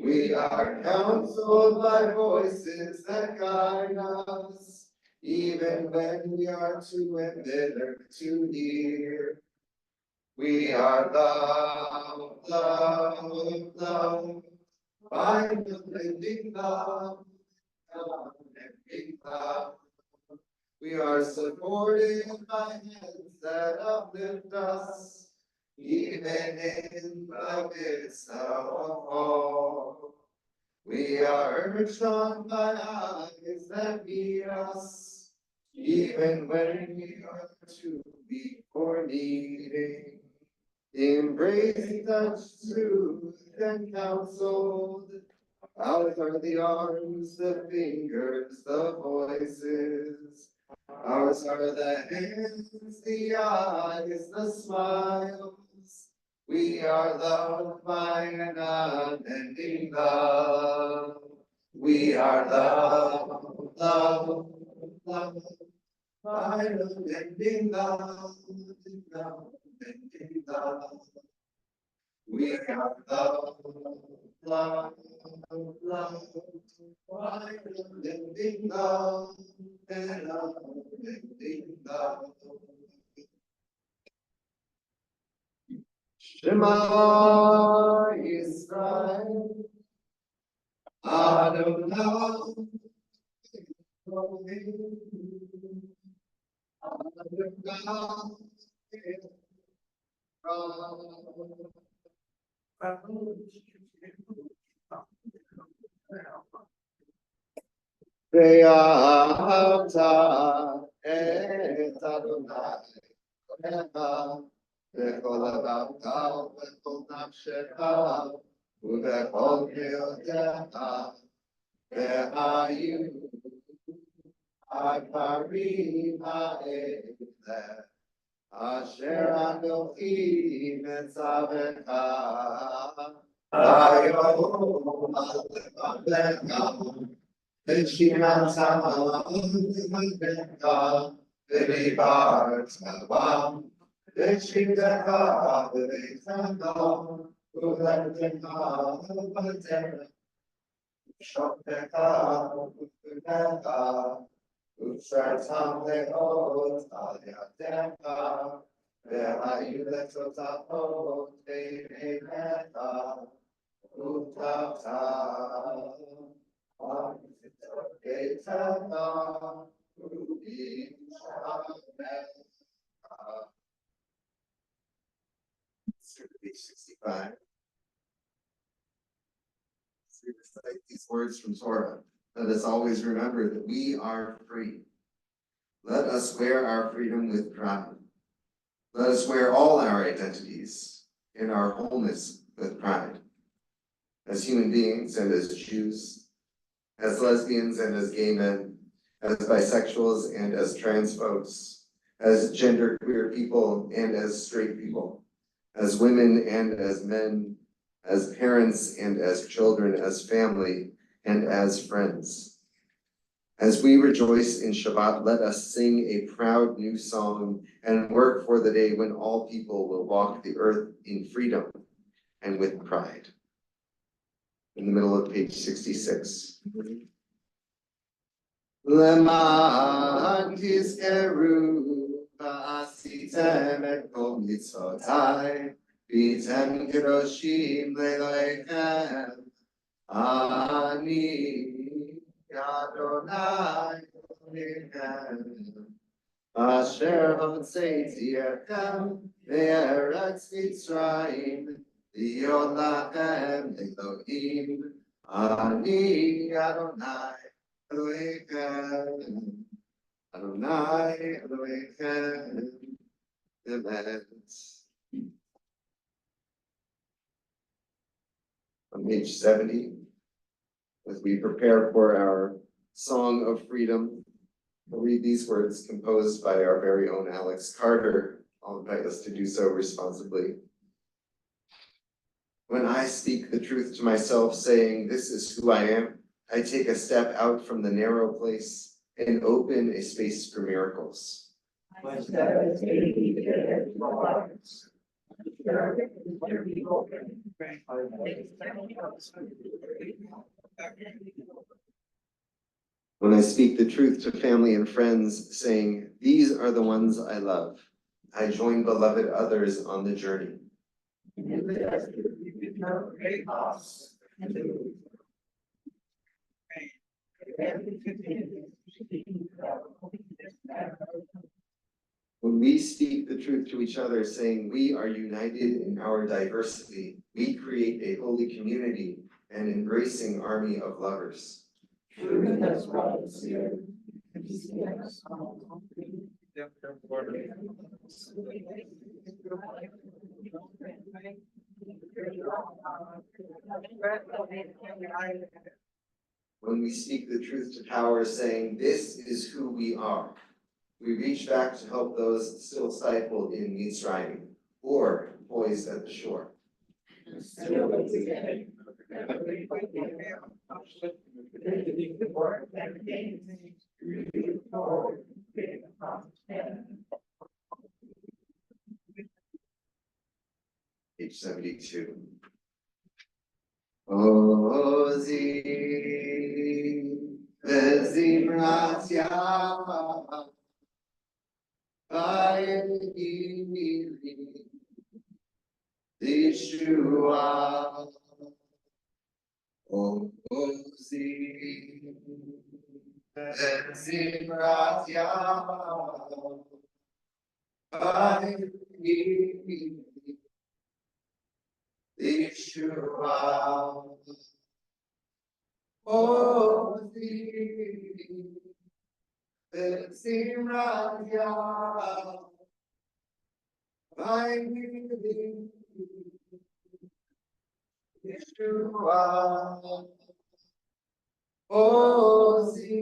We are counseled by voices that guide us, even when we are too embittered to hear. We are loved, loved, loved by the living love, living love. We are supported by hands that uplift us, even in the midst of all. We are urged on by eyes that meet us, even when we are too weak or needing. Embraced, touched, soothed, and counseled. Ours are the arms, the fingers, the voices. Ours are the hands, the eyes, the smiles. We are loved by an unending love. We are loved, loved, loved by an unending love, unending love. We are loved, loved, loved by an unending love, an unending love. Shema Yisrael, Adonai, Ve'ahavta et Adonai Elohecha v'kol avavta v'kol nafshecha u'v'kol keotecha ve'hayu hakarim ha'eleh asher anochi metzavecha hayom alecha V'shirata v'lecha v'libartava v'shirata v'lecha v'lecha v'lecha v'shoptecha v'lecha v'shratam le'ot al yadecha v'hayu letotachot v'einecha v'tavta Page 65. So we recite these words from Torah. Let us always remember that we are free. Let us wear our freedom with pride. Let us wear all our identities in our wholeness with pride. As human beings and as Jews, as lesbians and as gay men, as bisexuals and as trans folks, as genderqueer people and as straight people, as women and as men, as parents and as children, as family and as friends. As we rejoice in Shabbat, let us sing a proud new song and work for the day when all people will walk the earth in freedom and with pride. In the middle of page 66. Leman tizkeru v'asitem et kol mitzvotai v'tem kedoshim le'elohechem ani Adonai Elohechem asher hotzeiti etchem me'eretz Mitzrayim liot lachem Elohim ani Adonai Elohechem, Adonai Elohechem, Amen. On page 70, as we prepare for our Song of Freedom, we'll read these words composed by our very own Alex Carter. I'll invite us to do so responsibly. When I speak the truth to myself, saying, "This is who I am," I take a step out from the narrow place and open a space for miracles. When I speak the truth to family and friends, saying, "These are the ones I love," I join beloved others on the journey. When we speak the truth to each other, saying we are united in our diversity, we create a holy community and embracing army of lovers. When we speak the truth to power, saying this is who we are, we reach back to help those still stifled in Mitzrayim or poised at the shore. Page 72. Ozi vezimrat Yahweh vayelili Yeshua. Ozi vezimrat Yahweh vayelili Yeshua. Ozi vezimrat Yahweh vayelili Yeshua. Ozi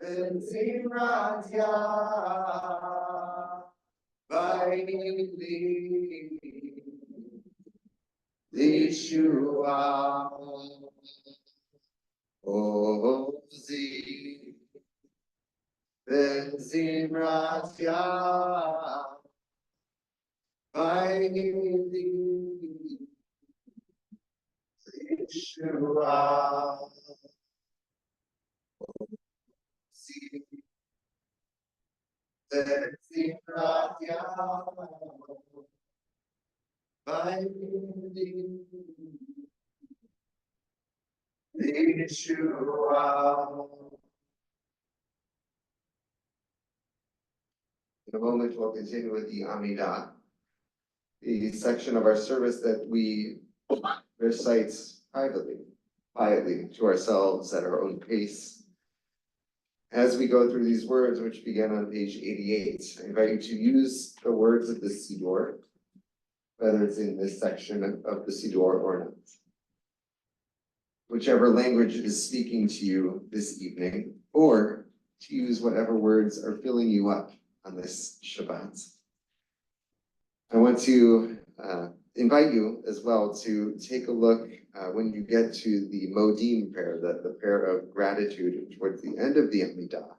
vezimrat Yahweh vayelili Yeshua. Ozi vezimrat Yahweh vayelili Yeshua. Ozi vezimrat Yahweh vayelili Yeshua. In a moment, we'll continue with the Amidah, the section of our service that we recite privately, quietly to ourselves at our own pace. As we go through these words, which begin on page 88, I invite you to use the words of the Siddur, whether it's in this section of the Siddur or not. Whichever language is speaking to you this evening, or to use whatever words are filling you up on this Shabbat. I want to invite you as well to take a look when you get to the Modim prayer, the prayer of gratitude towards the end of the Amidah,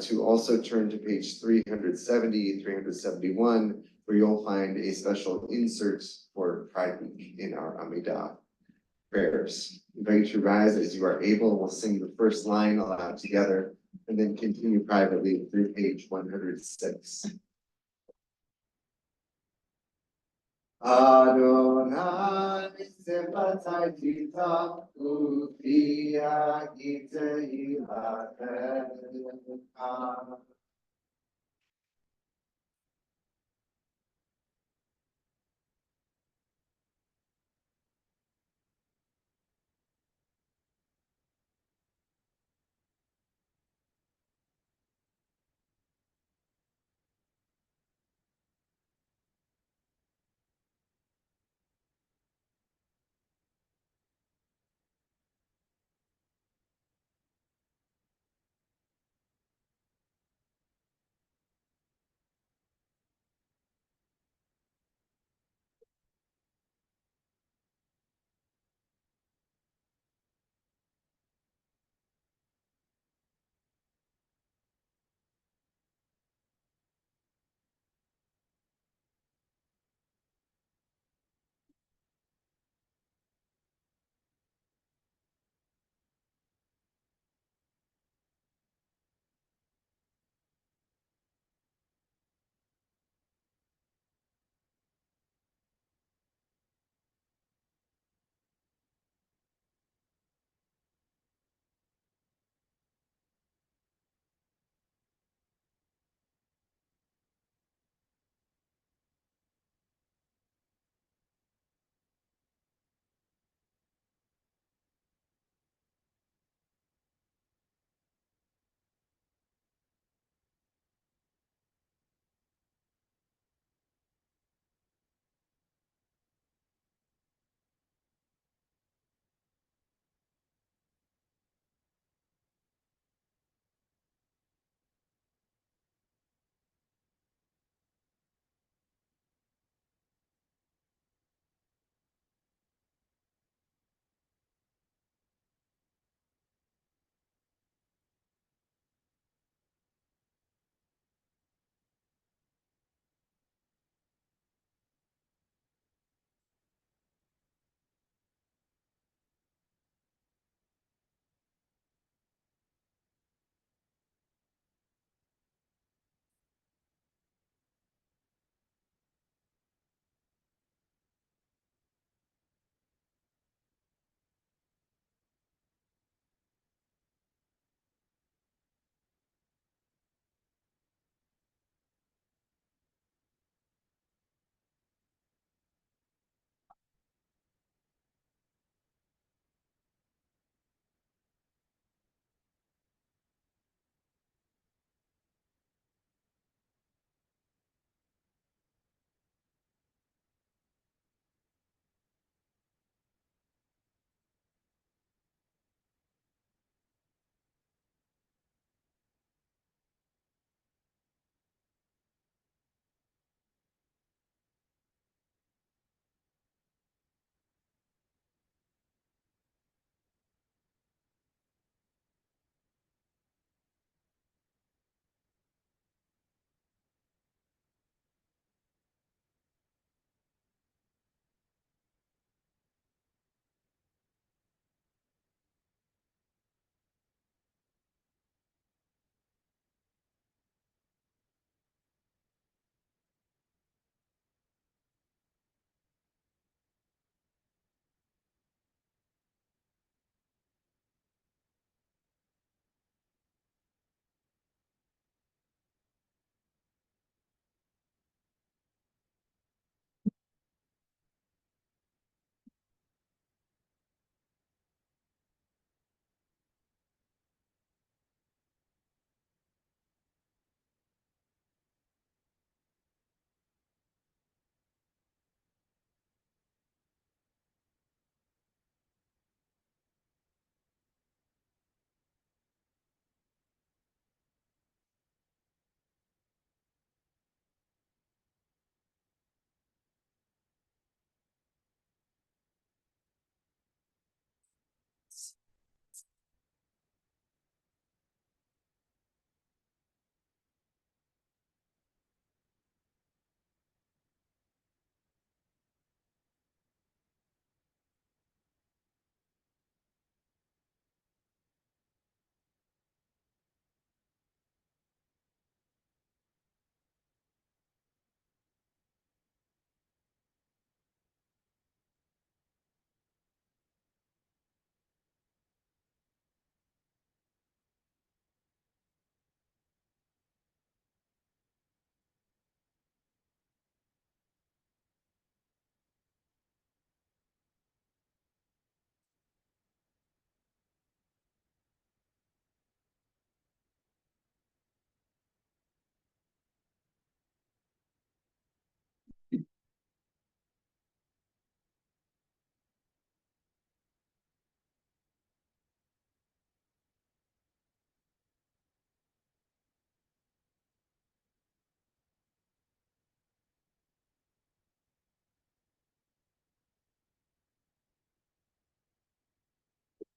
to also turn to page 370, 371, where you'll find a special insert for Pride Week in our Amidah prayers. I invite you to rise as you are able. We'll sing the first line aloud together, and then continue privately through page 106. Adonai sefataytita ufia giteilatecha.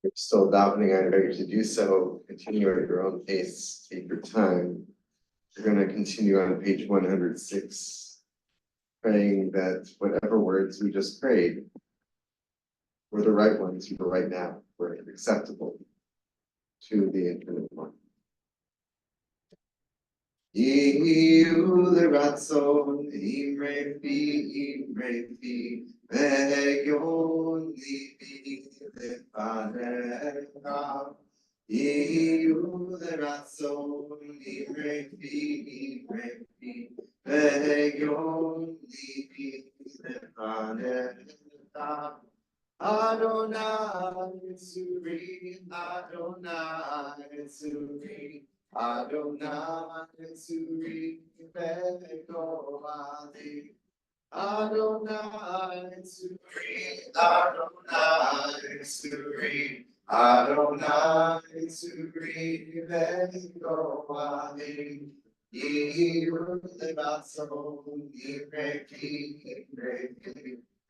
If you're still davening, I invite you to do so. Continue at your own pace. Take your time. We're going to continue on page 106, praying that whatever words we just prayed were the right ones for right now, were acceptable to the Infinite One. Iu l'ratzon imrefi ve'yon libi lefanecha. Iu l'ratzon imrefi ve'yon libi lefanecha. Adonai Tzuri, Adonai Tzuri, Adonai Tzuri, Veko Ali. Adonai Tzuri, Adonai Tzuri, Adonai Tzuri, Veko Ali. Yiru levatzon, Yireki,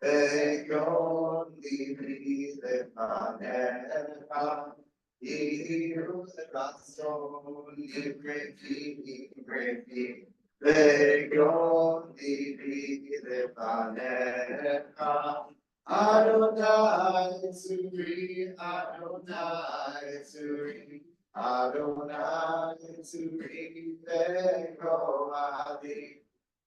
Ve'yon libri lefanecha, Yiru levatzon, Yireki, Ve'yon libri lefanecha. Adonai Tzuri, Adonai Tzuri, Adonai Tzuri, Veko Ali.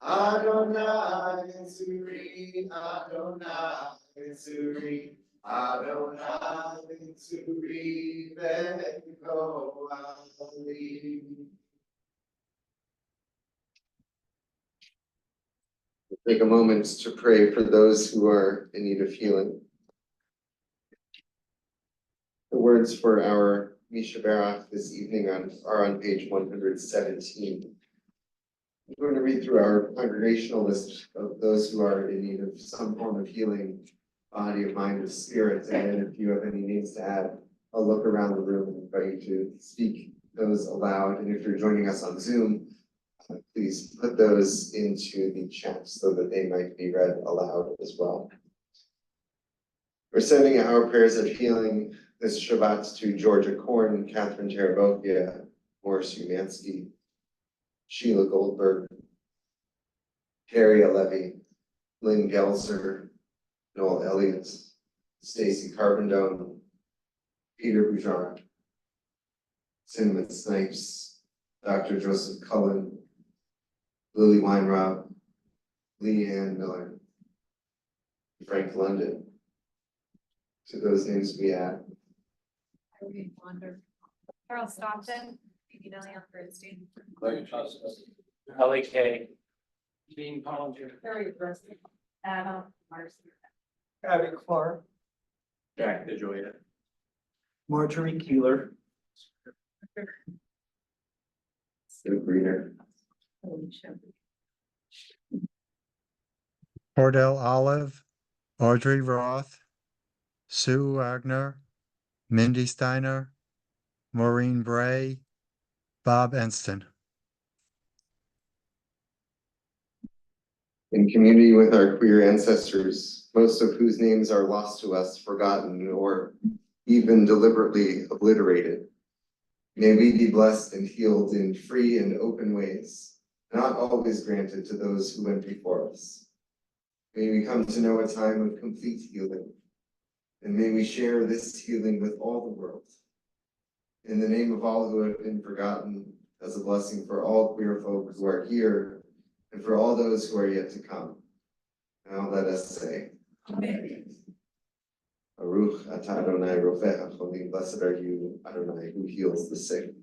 Adonai Tzuri, Adonai Tzuri, Adonai Tzuri, Veko Ali. Take a moment to pray for those who are in need of healing. The words for our Mishpachah this evening are on page 117. I'm going to read through our congregational list of those who are in need of some form of healing, body, of mind, or spirit. And then if you have any names to add, I'll look around the room and invite you to speak those aloud. And if you're joining us on Zoom, please put those into the chat so that they might be read aloud as well. We're sending our prayers of healing this Shabbat to Georgia Korn, Catherine Tarabokia, Morris Umansky, Sheila Goldberg, Carrie Levy, Lynn Gelser, Noel Elliott, Stacy Carbondone, Peter Bouchard, Cinnamon Snipes, Dr. Joseph Cullen, Lily Weinraub, Lee Ann Miller, Frank London. To those names we add. Irene Wander, Carl Stockton, Danielle Bernstein, Ellie K. Dean Pollinger. Harry Brusky, Adam Marcy, Abby Clark. Jack DeJoya. Marjorie Keeler. Sue Greener, Cordell Olive, Audrey Roth, Sue Wagner, Mindy Steiner, Maureen Bray, Bob Enston. in community with our queer ancestors, most of whose names are lost to us, forgotten, or even deliberately obliterated. May we be blessed and healed in free and open ways, not always granted to those who went before us. May we come to know a time of complete healing, and may we share this healing with all the world. In the name of all who have been forgotten, as a blessing for all queer folk who are here, and for all those who are yet to come. Now let us say, Amen. Baruch atah Adonai Rofeh HaCholim, blessed are you, Adonai, who heals the sick.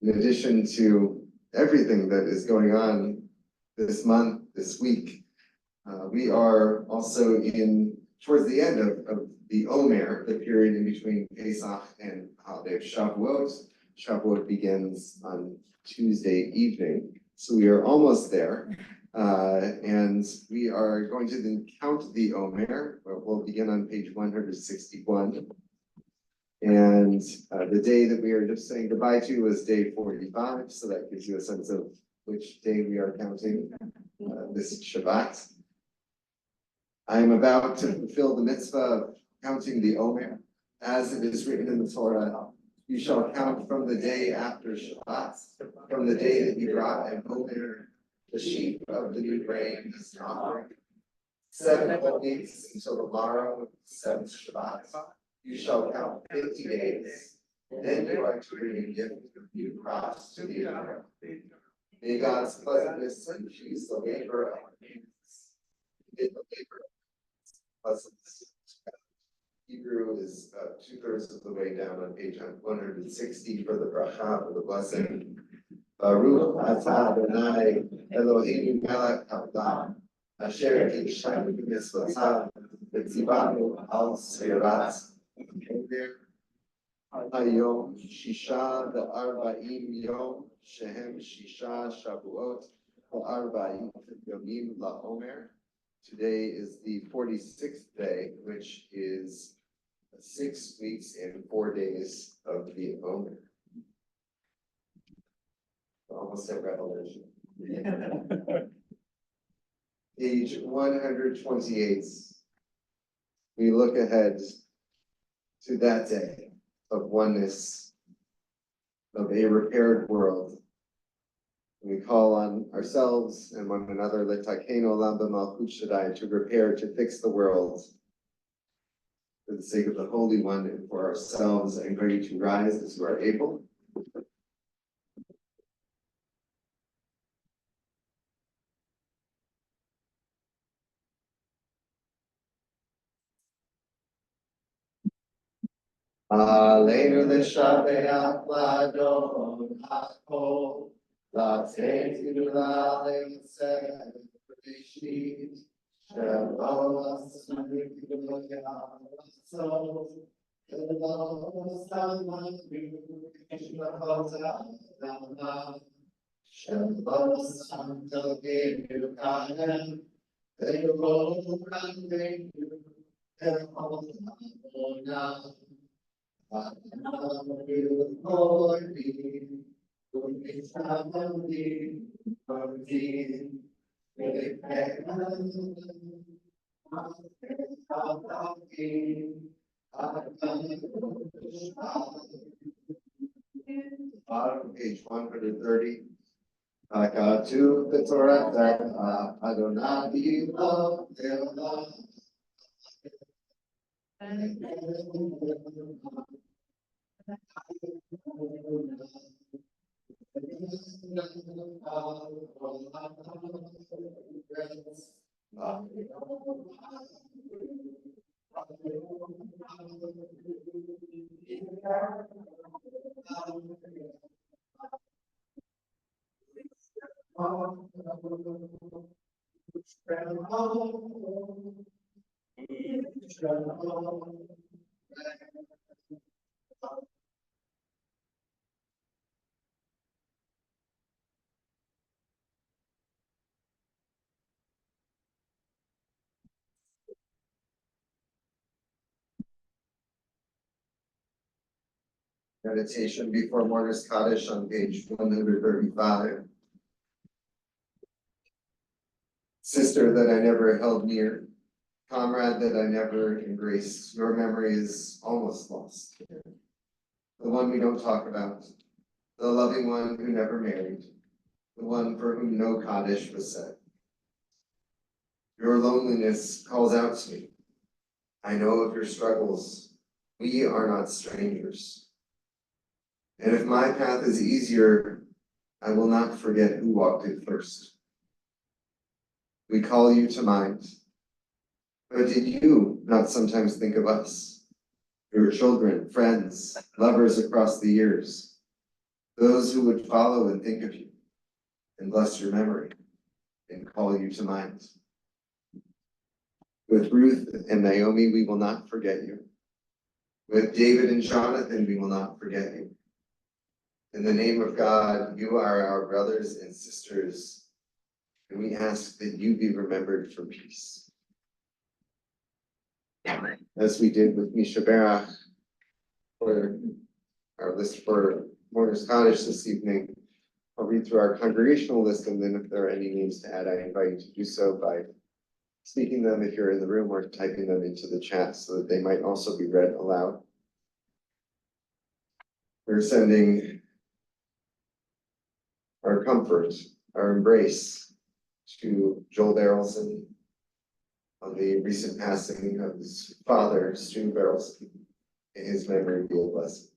In addition to everything that is going on this month, this week, we are also towards the end of the Omer, the period in between Pesach and holiday of Shavuot. Shavuot begins on Tuesday evening, so we are almost there. And we are going to then count the Omer. We'll begin on page 161. And the day that we are just saying goodbye to was day 45, so that gives you a sense of which day we are counting this Shabbat. I am about to fulfill the mitzvah of counting the Omer, as it is written in the Torah. You shall count from the day after Shabbat, from the day that you brought an Omer, the sheep of the new grain, as an offering. 7 whole weeks until the morrow of the 7th Shabbat. You shall count 50 days. Then you are to bring a gift of new crops to the Lord. May God's pleasantness infuse the labor of our hands. May the labor of pleasantness. Hebrew is 2/3 of the way down on page 160 for the bracha, for the blessing. Baruch atah Adonai Eloheinu melech haolam, asher kishanu b'mitzvotav, v'tzivanu al sfirat omer. Hayom shisha v'arba'im yom, shehem shisha shavuot v'arba'im yomim la'omer. Today is the 46th day, which is 6 weeks and 4 days of the Omer. Almost a revelation. Page 128. We look ahead to that day of oneness, of a repaired world. We call on ourselves and one another, L'takeno olam b'malchut Shaddai, to repair, to fix the world. For the sake of the Holy One and for ourselves, I invite you to rise as you are able. Aleinu l'shabeach l'adon ha'kol, l'ateitu la'aletzeh v'rishit, shalom asanu v'yavasol, v'lo samanu v'shmachota v'nam, shalom samtogenu kanem, v'lo kamenu v'olam. Bottom page 130. Hakatu v'torah Adonai lo le'olam. Meditation before Mourner's Kaddish on page 135. Sister that I never held near, comrade that I never embraced, your memory is almost lost. The one we don't talk about, the loving one who never married, the one for whom no Kaddish was said. Your loneliness calls out to me. I know of your struggles. We are not strangers. And if my path is easier, I will not forget who walked it first. We call you to mind. But did you not sometimes think of us, your children, friends, lovers across the years, those who would follow and think of you, and bless your memory, and call you to mind? With Ruth and Naomi, we will not forget you. With David and Jonathan, we will not forget you. In the name of God, you are our brothers and sisters, and we ask that you be remembered for peace. As we did with Mishpachah for our list for Mourner's Kaddish this evening, I'll read through our congregational list, and then if there are any names to add, I invite you to do so by speaking them if you're in the room, or typing them into the chat so that they might also be read aloud. We're sending our comfort, our embrace to Joel Barrelson on the recent passing of his father, Stu Barrelson. May his memory be a blessing.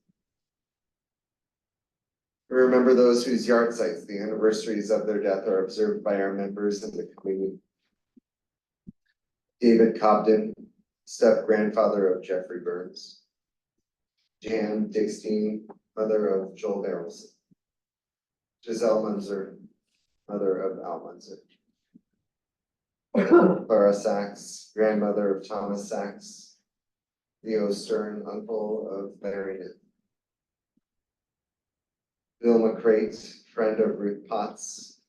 We remember those whose yard sites, the anniversaries of their death, are observed by our members in the coming week. David Cobden, step-grandfather of Jeffrey Burns. Jan Dickstein, mother of Joel Barrelson. Giselle Munzer, mother of Al Munzer. Clara Sachs, grandmother of Thomas Sachs. Leo Stern, uncle of Larry Nitt. Bill McCrate, friend of Ruth Potts.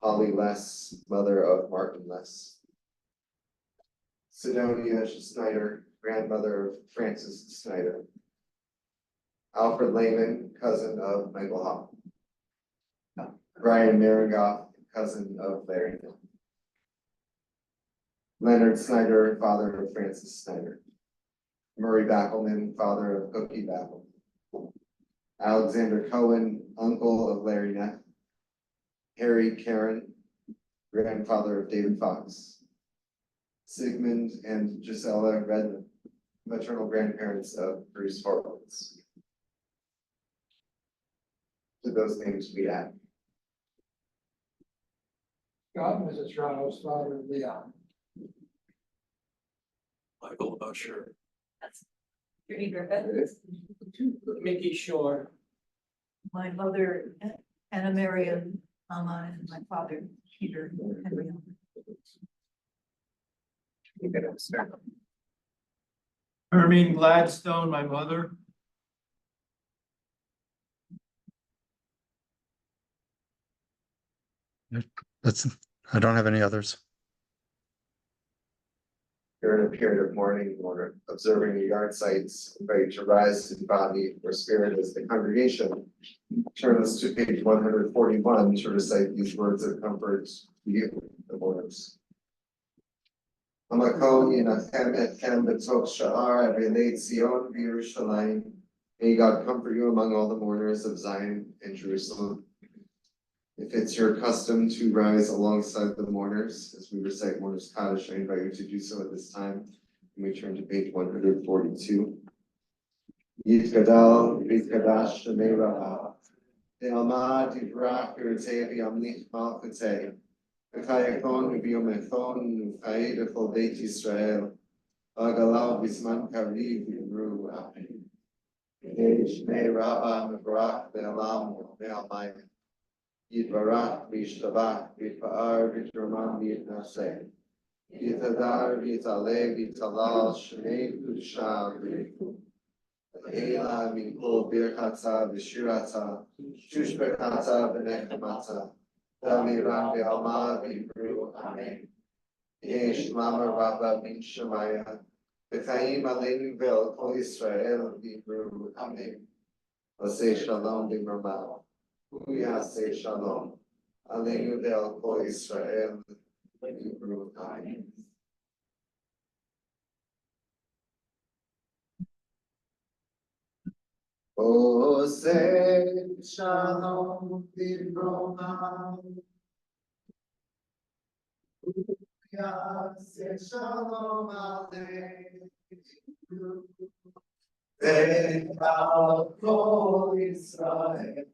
Holly Less, mother of Martin Less. Sidonia Snyder, grandmother of Francis Snyder. Alfred Lehman, cousin of Michael Hopp. Brian Marigoff, cousin of Larry Nitt. Leonard Snyder, father of Francis Snyder. Murray Backelman, father of Cookie Backelman. Alexander Cohen, uncle of Larry Nitt. Harry Karen, grandfather of David Fox. Sigmund and Gisela Redmond, maternal grandparents of Bruce Horowitz. To those names we add. God, Mrs. Toronto's father, Leon. Michael Usher. Judy Griffith. Mickey Shore. My mother, Anna Marion, Mama, and my father, Peter Henry. Hermine Gladstone, my mother. That's, I don't have any others. During a period of mourning or observing the yard sites, invite to rise in body or spirit as the congregation. Turn us to page 141 to recite these words of comfort to you, the mourners. Amakom yinachem etchem b'tok sha'ar v'leit Zion v'Yerushalayim. May God comfort you among all the mourners of Zion and Jerusalem. If it's your custom to rise alongside the mourners as we recite Mourners Kaddish, I invite you to do so at this time. And we turn to page 142. Yitkadal v'yitkadash shemei Rabbah. De'alma divrach v'yirtzeh v'yamlich malchuteh. V'chayakon v'yomethon v'chayed v'chol Beit Yisrael. V'agalau b'zman kariv v'yimru. Amen. Shemei Rabbah mevarach ve'alam ve'almayim. Yitbarach, Yishtabach, Yitpa'ar, Yitraman, Yitnaseh. Yitadar, Yitaleh, Yitalal, Shnei, Kushah, Yiku. Eila, Minkol, Birchatza, Vishirata, Shushbekata, Benechemata. Damiran, Be'alma, Vibru, Amen. Yesh, Mama, Rabba, Min Shemaya. B'chaim, Aleinu, Ve'al, Kol Yisrael, Vibru, Amen. Oseh Shalom, B'mermal. Yaseh Shalom. Aleinu ve'al kol Yisrael. Yibru Amen. Oseh Shalom B'Roma. Yaseh Shalom Aleinu. Ve'al kol Yisrael.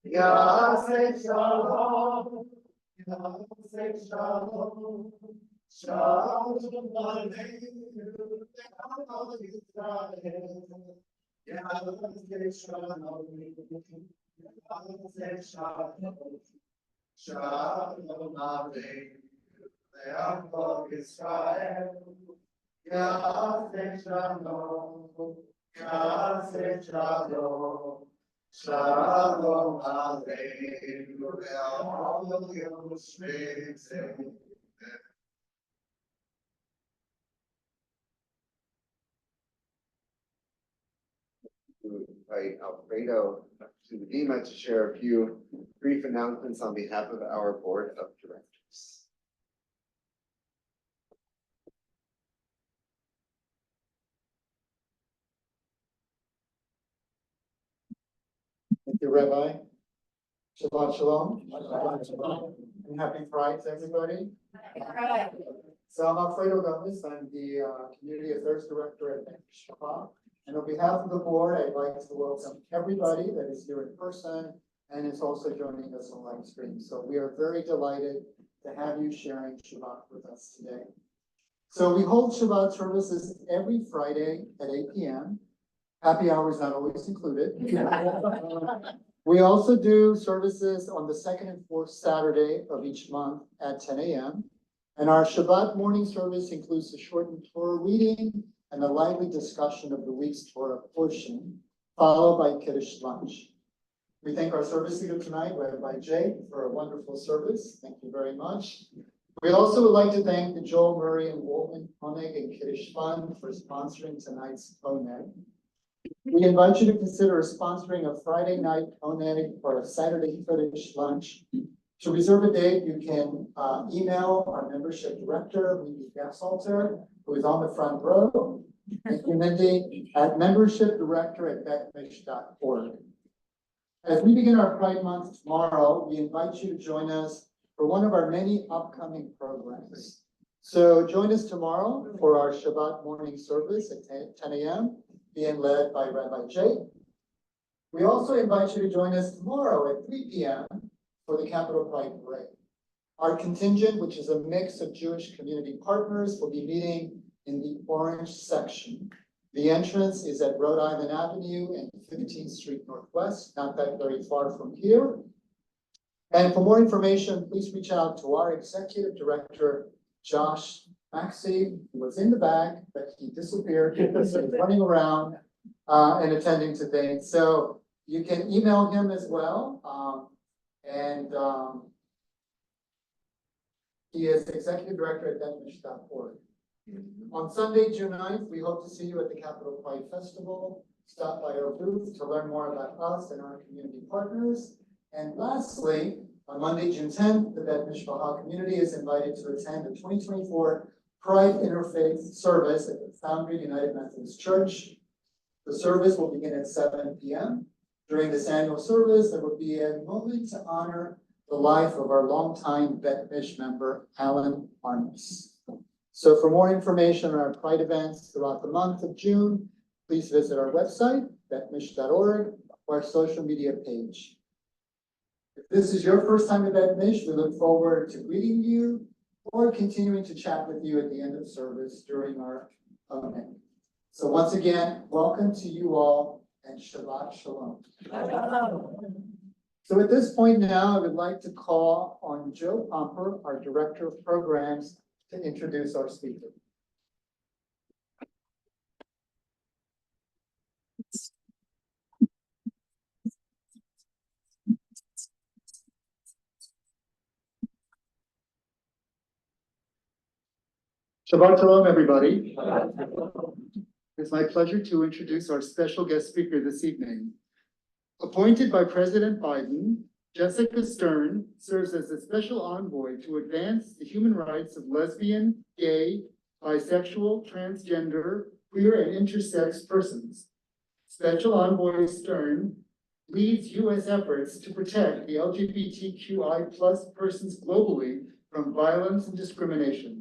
Yaseh Shalom, Yaseh Shalom, Shalom Aleinu, Le'am Yisrael. Yaseh Shalom, Yaseh Shalom, Shalom Aleinu, Le'am Yisrael. Yaseh Shalom, Yaseh Shalom. Shalom Aleinu ve'al Yoshvei Tzedek. To invite Alfredo to the Dima to share a few brief announcements on behalf of our board of directors. Thank you, Rabbi. Shabbat Shalom. And happy Pride to everybody. So I'm Alfredo Gomez. I'm the Community Affairs Director at Mishpachah. And on behalf of the board, I'd like to welcome everybody that is here in person and is also joining us on live stream. So we are very delighted to have you sharing Shabbat with us today. So we hold Shabbat services every Friday at 8 p.m. Happy hour is not always included. We also do services on the second and fourth Saturday of each month at 10 a.m. And our Shabbat morning service includes a shortened Torah reading and a lively discussion of the week's Torah portion, followed by Kiddush lunch. We thank our service leader tonight, Rabbi Jake, for a wonderful service. Thank you very much. We also would like to thank the Joel Murray and Wolman Honeg and Kiddush Fund for sponsoring tonight's Honeg. We invite you to consider sponsoring a Friday night Honeg or a Saturday Kiddush lunch. To reserve a date, you can email our membership director, Mindy Gassalter, who is on the front row, and Mindy at membershipdirector@betmish.org. As we begin our Pride Month tomorrow, we invite you to join us for one of our many upcoming programs. So join us tomorrow for our Shabbat morning service at 10 a.m., being led by Rabbi Jake. We also invite you to join us tomorrow at 3 p.m. for the Capitol Pride Parade. Our contingent, which is a mix of Jewish community partners, will be meeting in the orange section. The entrance is at Rhode Island Avenue and 15th Street Northwest, not that very far from here. And for more information, please reach out to our executive director, Josh Maxey, who was in the back, but he disappeared, so he's running around and attending to things. So you can email him as well. He is executive director at betmish.org. On Sunday, June 9th, we hope to see you at the Capitol Pride Festival. Stop by our booth to learn more about us and our community partners. And lastly, on Monday, June 10th, the Bet Mishpachah community is invited to attend the 2024 Pride Interfaith Service at the Foundry United Methodist Church. The service will begin at 7 p.m. During this annual service, there will be a moment to honor the life of our longtime Bet Mish member, Alan Arnis. So for more information on our Pride events throughout the month of June, please visit our website, betmish.org, or our social media page. If this is your first time at Bet Mish, we look forward to greeting you or continuing to chat with you at the end of service during our event. So once again, welcome to you all and Shabbat Shalom. So at this point now, I would like to call on Joe Pomper, our Director of Programs, to introduce our speaker. Shabbat Shalom, everybody. It's my pleasure to introduce our special guest speaker this evening. Appointed by President Biden, Jessica Stern serves as a special envoy to advance the human rights of lesbian, gay, bisexual, transgender, queer, and intersex persons. Special Envoy Stern leads U.S. efforts to protect the LGBTQI+ persons globally from violence and discrimination.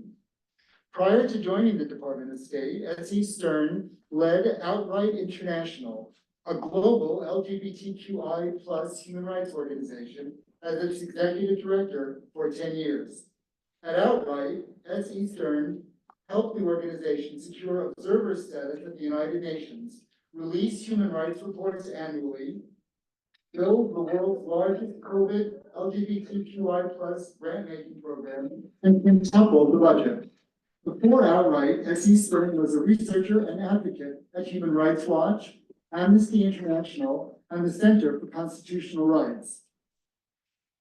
Prior to joining the Department of State, S.E. Stern led Outright International, a global LGBTQI plus human rights organization, as its executive director for 10 years. At Outright, S.E. Stern helped the organization secure observer status at the United Nations, release human rights reports annually, build the world's largest COVID LGBTQI plus grant-making program, and quintuple the budget. Before Outright, S.E. Stern was a researcher and advocate at Human Rights Watch, Amnesty International, and the Center for Constitutional Rights.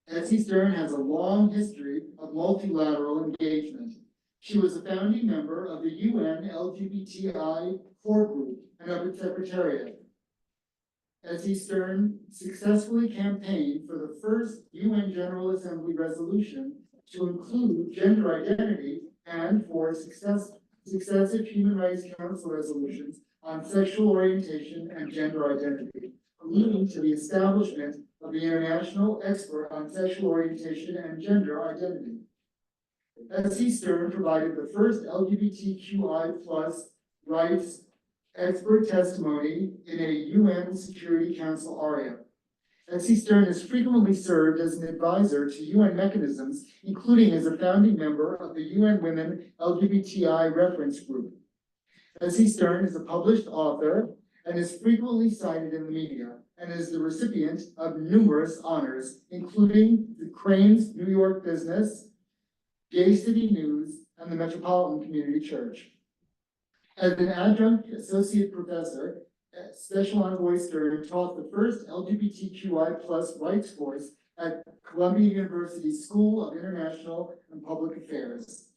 S.E. Stern has a long history of multilateral engagement. She was a founding member of the UN LGBTI core group and of its secretariat. S.E. Stern successfully campaigned for the first UN General Assembly resolution to include gender identity and for successive Human Rights Council resolutions on sexual orientation and gender identity, leading to the establishment of the International Expert on Sexual Orientation and Gender Identity. S.E. Stern provided the first LGBTQI plus rights expert testimony in a UN Security Council ARIA. S.E. Stern has frequently served as an advisor to UN mechanisms, including as a founding member of the UN Women LGBTI Reference Group. S.E. Stern is a published author and is frequently cited in the media, and is the recipient of numerous honors, including the Crane's New York Business, Gay City News, and the Metropolitan Community Church. As an adjunct associate professor, Special Envoy Stern taught the first LGBTQI plus rights course at Columbia University's School of International and Public Affairs.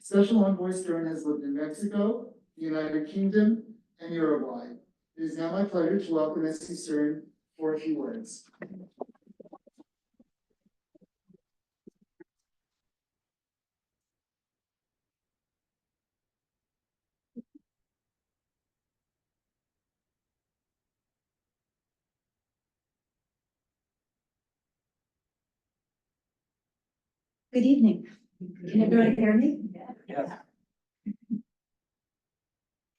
Special Envoy Stern has lived in Mexico, the United Kingdom, and Uruguay. It is now my pleasure to welcome S.E. Stern for a few words. Good evening. Can everyone hear me? Yes.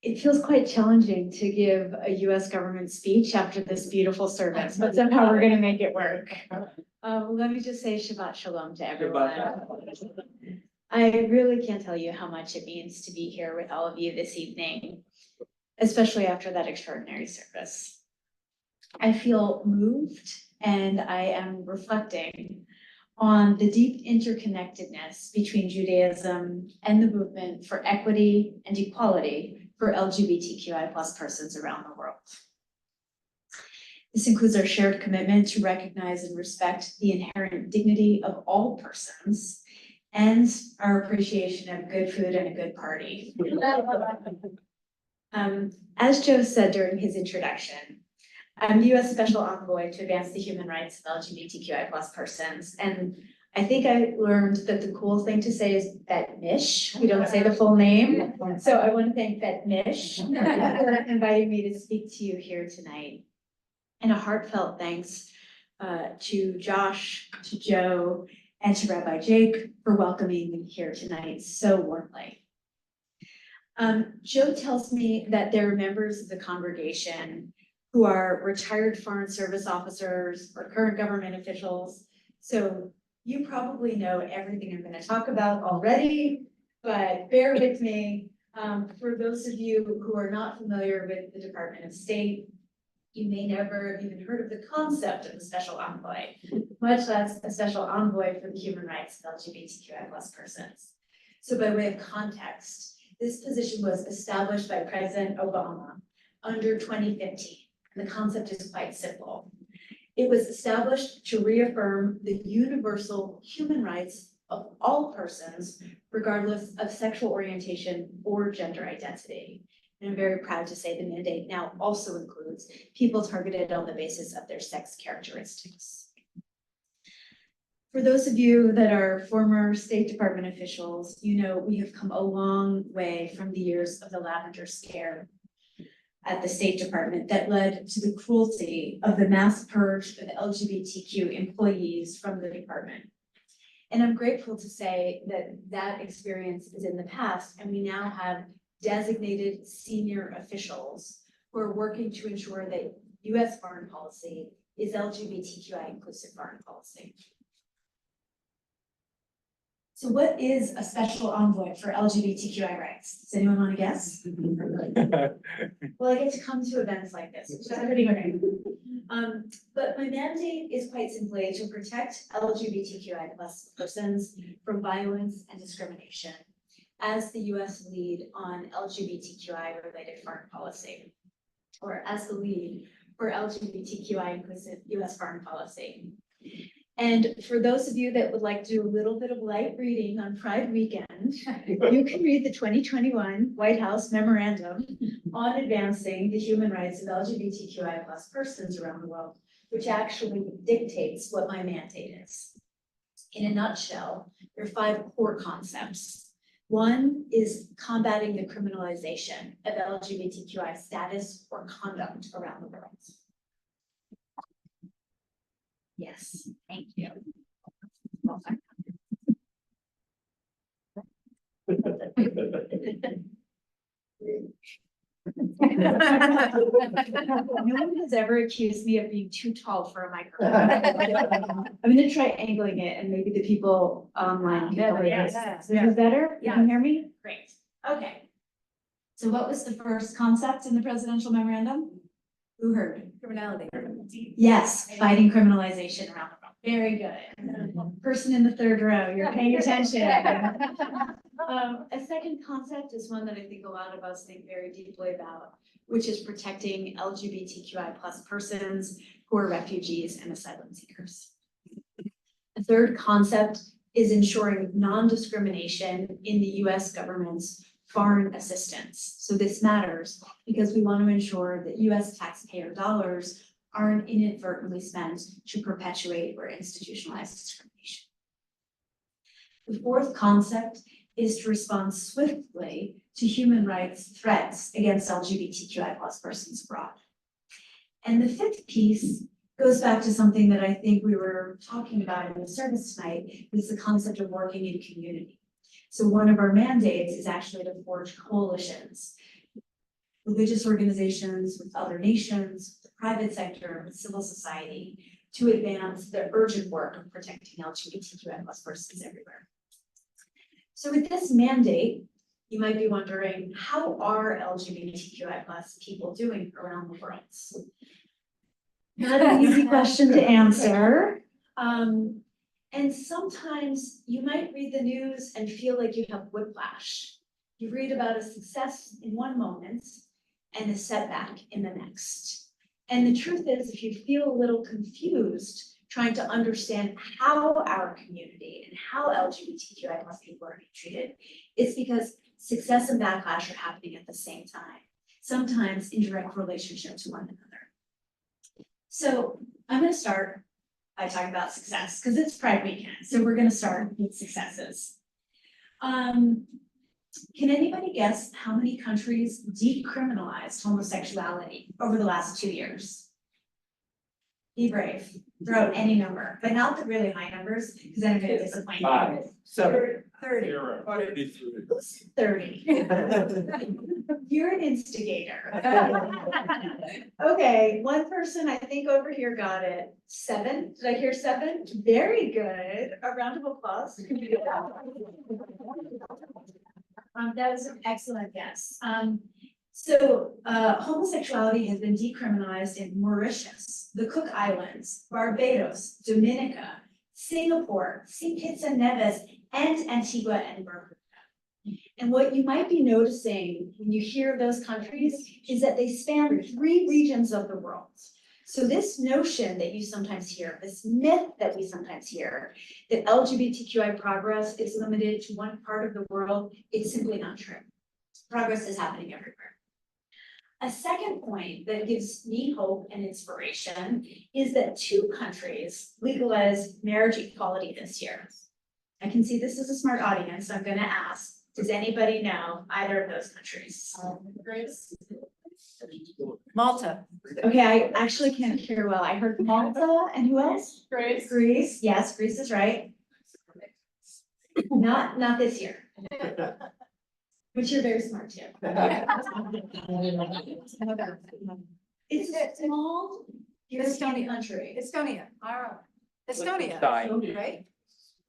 It feels quite challenging to give a US government speech after this beautiful service, but somehow we're gonna make it work. Let me just say Shabbat Shalom to everyone. I really can't tell you how much it means to be here with all of you this evening, especially after that extraordinary service. I feel moved and I am reflecting on the deep interconnectedness between Judaism and the movement for equity and equality for LGBTQI plus persons around the world. This includes our shared commitment to recognize and respect the inherent dignity of all persons and our appreciation of good food and a good party. As Joe said during his introduction, I'm the US Special Envoy to advance the human rights of LGBTQI plus persons. And I think I learned that the cool thing to say is Bet Mish. We don't say the full name. So I want to thank Bet Mish for inviting me to speak to you here tonight. And a heartfelt thanks to Josh, to Joe, and to Rabbi Jake for welcoming me here tonight so warmly. Joe tells me that there are members of the congregation who are retired Foreign Service officers or current government officials. So you probably know everything I'm going to talk about already, but bear with me. For those of you who are not familiar with the Department of State, you may never have even heard of the concept of a special envoy, much less a special envoy for the human rights of LGBTQI plus persons. So by way of context, this position was established by President Obama under 2015. The concept is quite simple. It was established to reaffirm the universal human rights of all persons, regardless of sexual orientation or gender identity. And I'm very proud to say the mandate now also includes people targeted on the basis of their sex characteristics. For those of you that are former State Department officials, you know we have come a long way from the years of the Lavender Scare at the State Department that led to the cruelty of the mass purge of LGBTQ employees from the department. And I'm grateful to say that that experience is in the past, and we now have designated senior officials who are working to ensure that US foreign policy is LGBTQI inclusive foreign policy. So what is a special envoy for LGBTQI rights? Does anyone want to guess? Well, I get to come to events like this, which is pretty great. But my mandate is quite simply to protect LGBTQI plus persons from violence and discrimination as the US lead on LGBTQI related foreign policy, or as the lead for LGBTQI inclusive US foreign policy. And for those of you that would like to do a little bit of light reading on Pride weekend, you can read the 2021 White House memorandum on advancing the human rights of LGBTQI plus persons around the world, which actually dictates what my mandate is. In a nutshell, there are 5 core concepts. One is combating the criminalization of LGBTQI status or conduct around the world. Yes, thank you. Well done. No one has ever accused me of being too tall for a microphone. I'm gonna try angling it and maybe the people online. can hear this. Is this better? You can hear me? Great. Okay. So what was the first concept in the presidential memorandum? Who heard? Criminality. Yes, fighting criminalization around the world. Very good. Person in the 3rd row, you're paying attention. A second concept is one that I think a lot of us think very deeply about, which is protecting LGBTQI plus persons who are refugees and asylum seekers. A third concept is ensuring non-discrimination in the US government's foreign assistance. So this matters because we want to ensure that US taxpayer dollars aren't inadvertently spent to perpetuate or institutionalize discrimination. The fourth concept is to respond swiftly to human rights threats against LGBTQI plus persons abroad. And the fifth piece goes back to something that I think we were talking about in the service tonight, is the concept of working in community. So one of our mandates is actually to forge coalitions, religious organizations with other nations, the private sector, with civil society, to advance the urgent work of protecting LGBTQI plus persons everywhere. So with this mandate, you might be wondering, how are LGBTQI plus people doing around the world? Not an easy question to answer. And sometimes you might read the news and feel like you have whiplash. You read about a success in one moment and a setback in the next. And the truth is, if you feel a little confused trying to understand how our community and how LGBTQI plus people are being treated, it's because success and backlash are happening at the same time, sometimes in direct relationship to one another. So I'm going to start by talking about success, because it's Pride weekend. So we're going to start with successes. Can anybody guess how many countries decriminalized homosexuality over the last 2 years? Be brave, throw out any number, but not the really high numbers, because then I'm going to disappoint you. 5, 7, 30. 30. You're an instigator. Okay, one person I think over here got it. 7, did I hear 7? Very good, a round of applause. That was an excellent guess. So homosexuality has been decriminalized in Mauritius, the Cook Islands, Barbados, Dominica, Singapore, St. Kitts and Nevis, and Antigua and Barbuda. And what you might be noticing when you hear those countries is that they span 3 regions of the world. So this notion that you sometimes hear, this myth that we sometimes hear, that LGBTQI progress is limited to one part of the world, it's simply not true. Progress is happening everywhere. A second point that gives me hope and inspiration is that 2 countries legalized marriage equality this year. I can see this is a smart audience, so I'm going to ask, does anybody know either of those countries? Malta. Okay, I actually can't hear well. I heard Malta, and who else? Greece. Greece, yes, Greece is right. Not this year. But you're very smart too. It's a small European country. Estonia, all right. Estonia, Liechtenstein. right?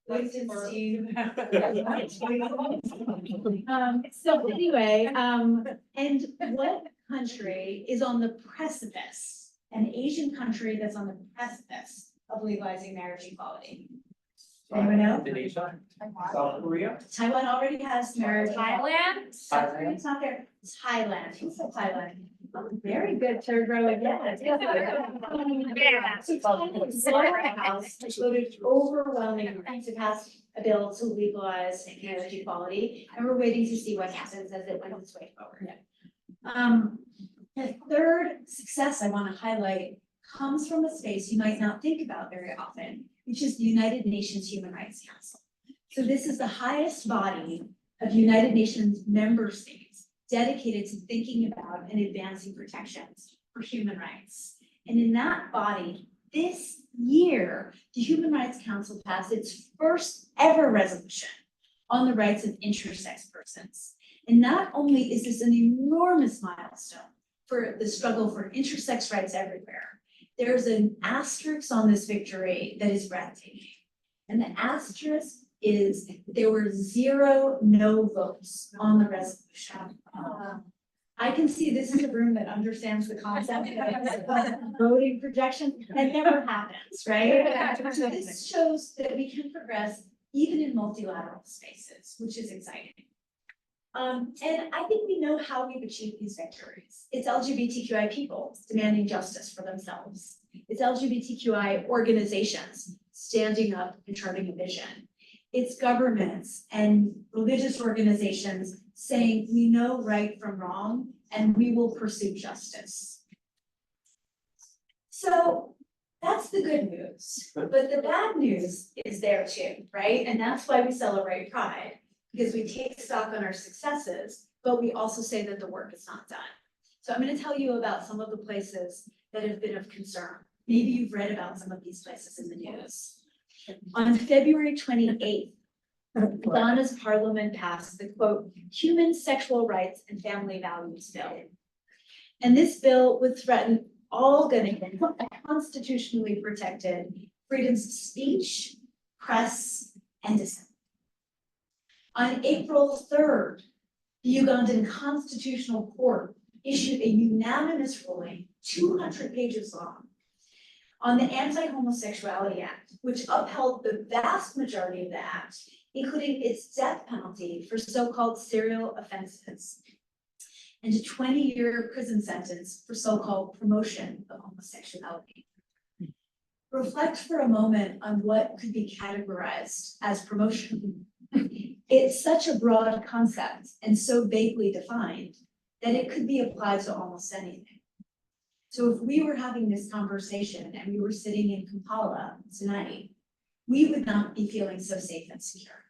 Liechtenstein. So anyway, and what country is on the precipice, an Asian country that's on the precipice of legalizing marriage equality? Anyone know? Indonesia, South Korea. Taiwan already has marriage. Thailand? South Korea, it's not there. Thailand. Who said Thailand? Oh, very good, third row again. So Thailand's House voted overwhelmingly to pass a bill to legalize marriage equality, and we're waiting to see what happens as it wends its way forward. The third success I want to highlight comes from a space you might not think about very often, which is the United Nations Human Rights Council. So this is the highest body of United Nations member states dedicated to thinking about and advancing protections for human rights. And in that body, this year, the Human Rights Council passed its first ever resolution on the rights of intersex persons. And not only is this an enormous milestone for the struggle for intersex rights everywhere, there's an asterisk on this victory that is breathtaking. And the asterisk is there were 0 no votes on the resolution. I can see this is a room that understands the concept of voting projection. That never happens, right? So this shows that we can progress even in multilateral spaces, which is exciting. And I think we know how we've achieved these victories. It's LGBTQI people demanding justice for themselves. It's LGBTQI organizations standing up and charting a vision. It's governments and religious organizations saying we know right from wrong and we will pursue justice. So that's the good news, but the bad news is there too, right? And that's why we celebrate Pride, because we take stock on our successes, but we also say that the work is not done. So I'm going to tell you about some of the places that have been of concern. Maybe you've read about some of these places in the news. On February 28th, Ghana's parliament passed the quote, Human Sexual Rights and Family Values Bill. And this bill would threaten all Ghanaians constitutionally protected freedoms of speech, press, and dissent. On April 3rd, the Ugandan Constitutional Court issued a unanimous ruling, 200 pages long, on the Anti-Homosexuality Act, which upheld the vast majority of the act, including its death penalty for so-called serial offenses, and a 20-year prison sentence for so-called promotion of homosexuality. Reflect for a moment on what could be categorized as promotion. It's such a broad concept and so vaguely defined that it could be applied to almost anything. So if we were having this conversation and we were sitting in Kampala tonight, we would not be feeling so safe and secure.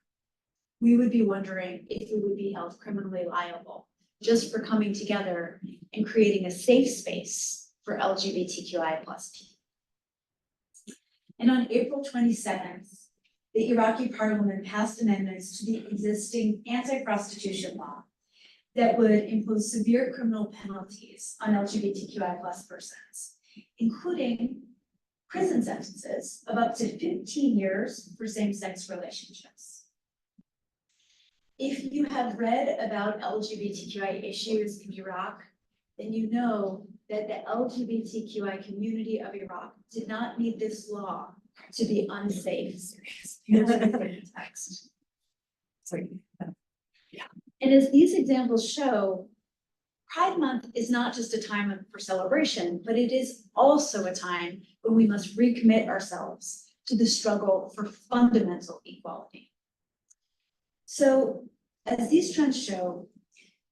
We would be wondering if we would be held criminally liable just for coming together and creating a safe space for LGBTQI+ people. And on April 27th, the Iraqi parliament passed amendments to the existing anti-prostitution law that would impose severe criminal penalties on LGBTQI+ persons, including prison sentences of up to 15 years for same-sex relationships. If you have read about LGBTQI issues in Iraq, then you know that the LGBTQI community of Iraq did not need this law to be unsafe. Text. And as these examples show, Pride Month is not just a time for celebration, but it is also a time when we must recommit ourselves to the struggle for fundamental equality. So, as these trends show,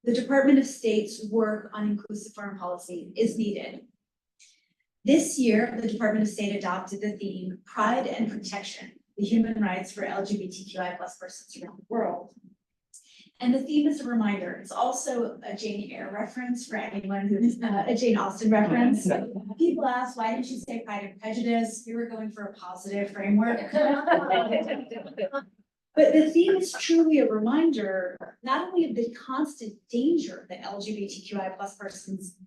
the Department of State's work on inclusive foreign policy is needed. This year, the Department of State adopted the theme Pride and Protection, the human rights for LGBTQI+ persons around the world. And the theme is a reminder. It's also a Jane Eyre reference for anyone who's a Jane Austen reference. People ask, why didn't you say Pride and Prejudice? We were going for a positive framework. But the theme is truly a reminder, not only of the constant danger that LGBTQI+ persons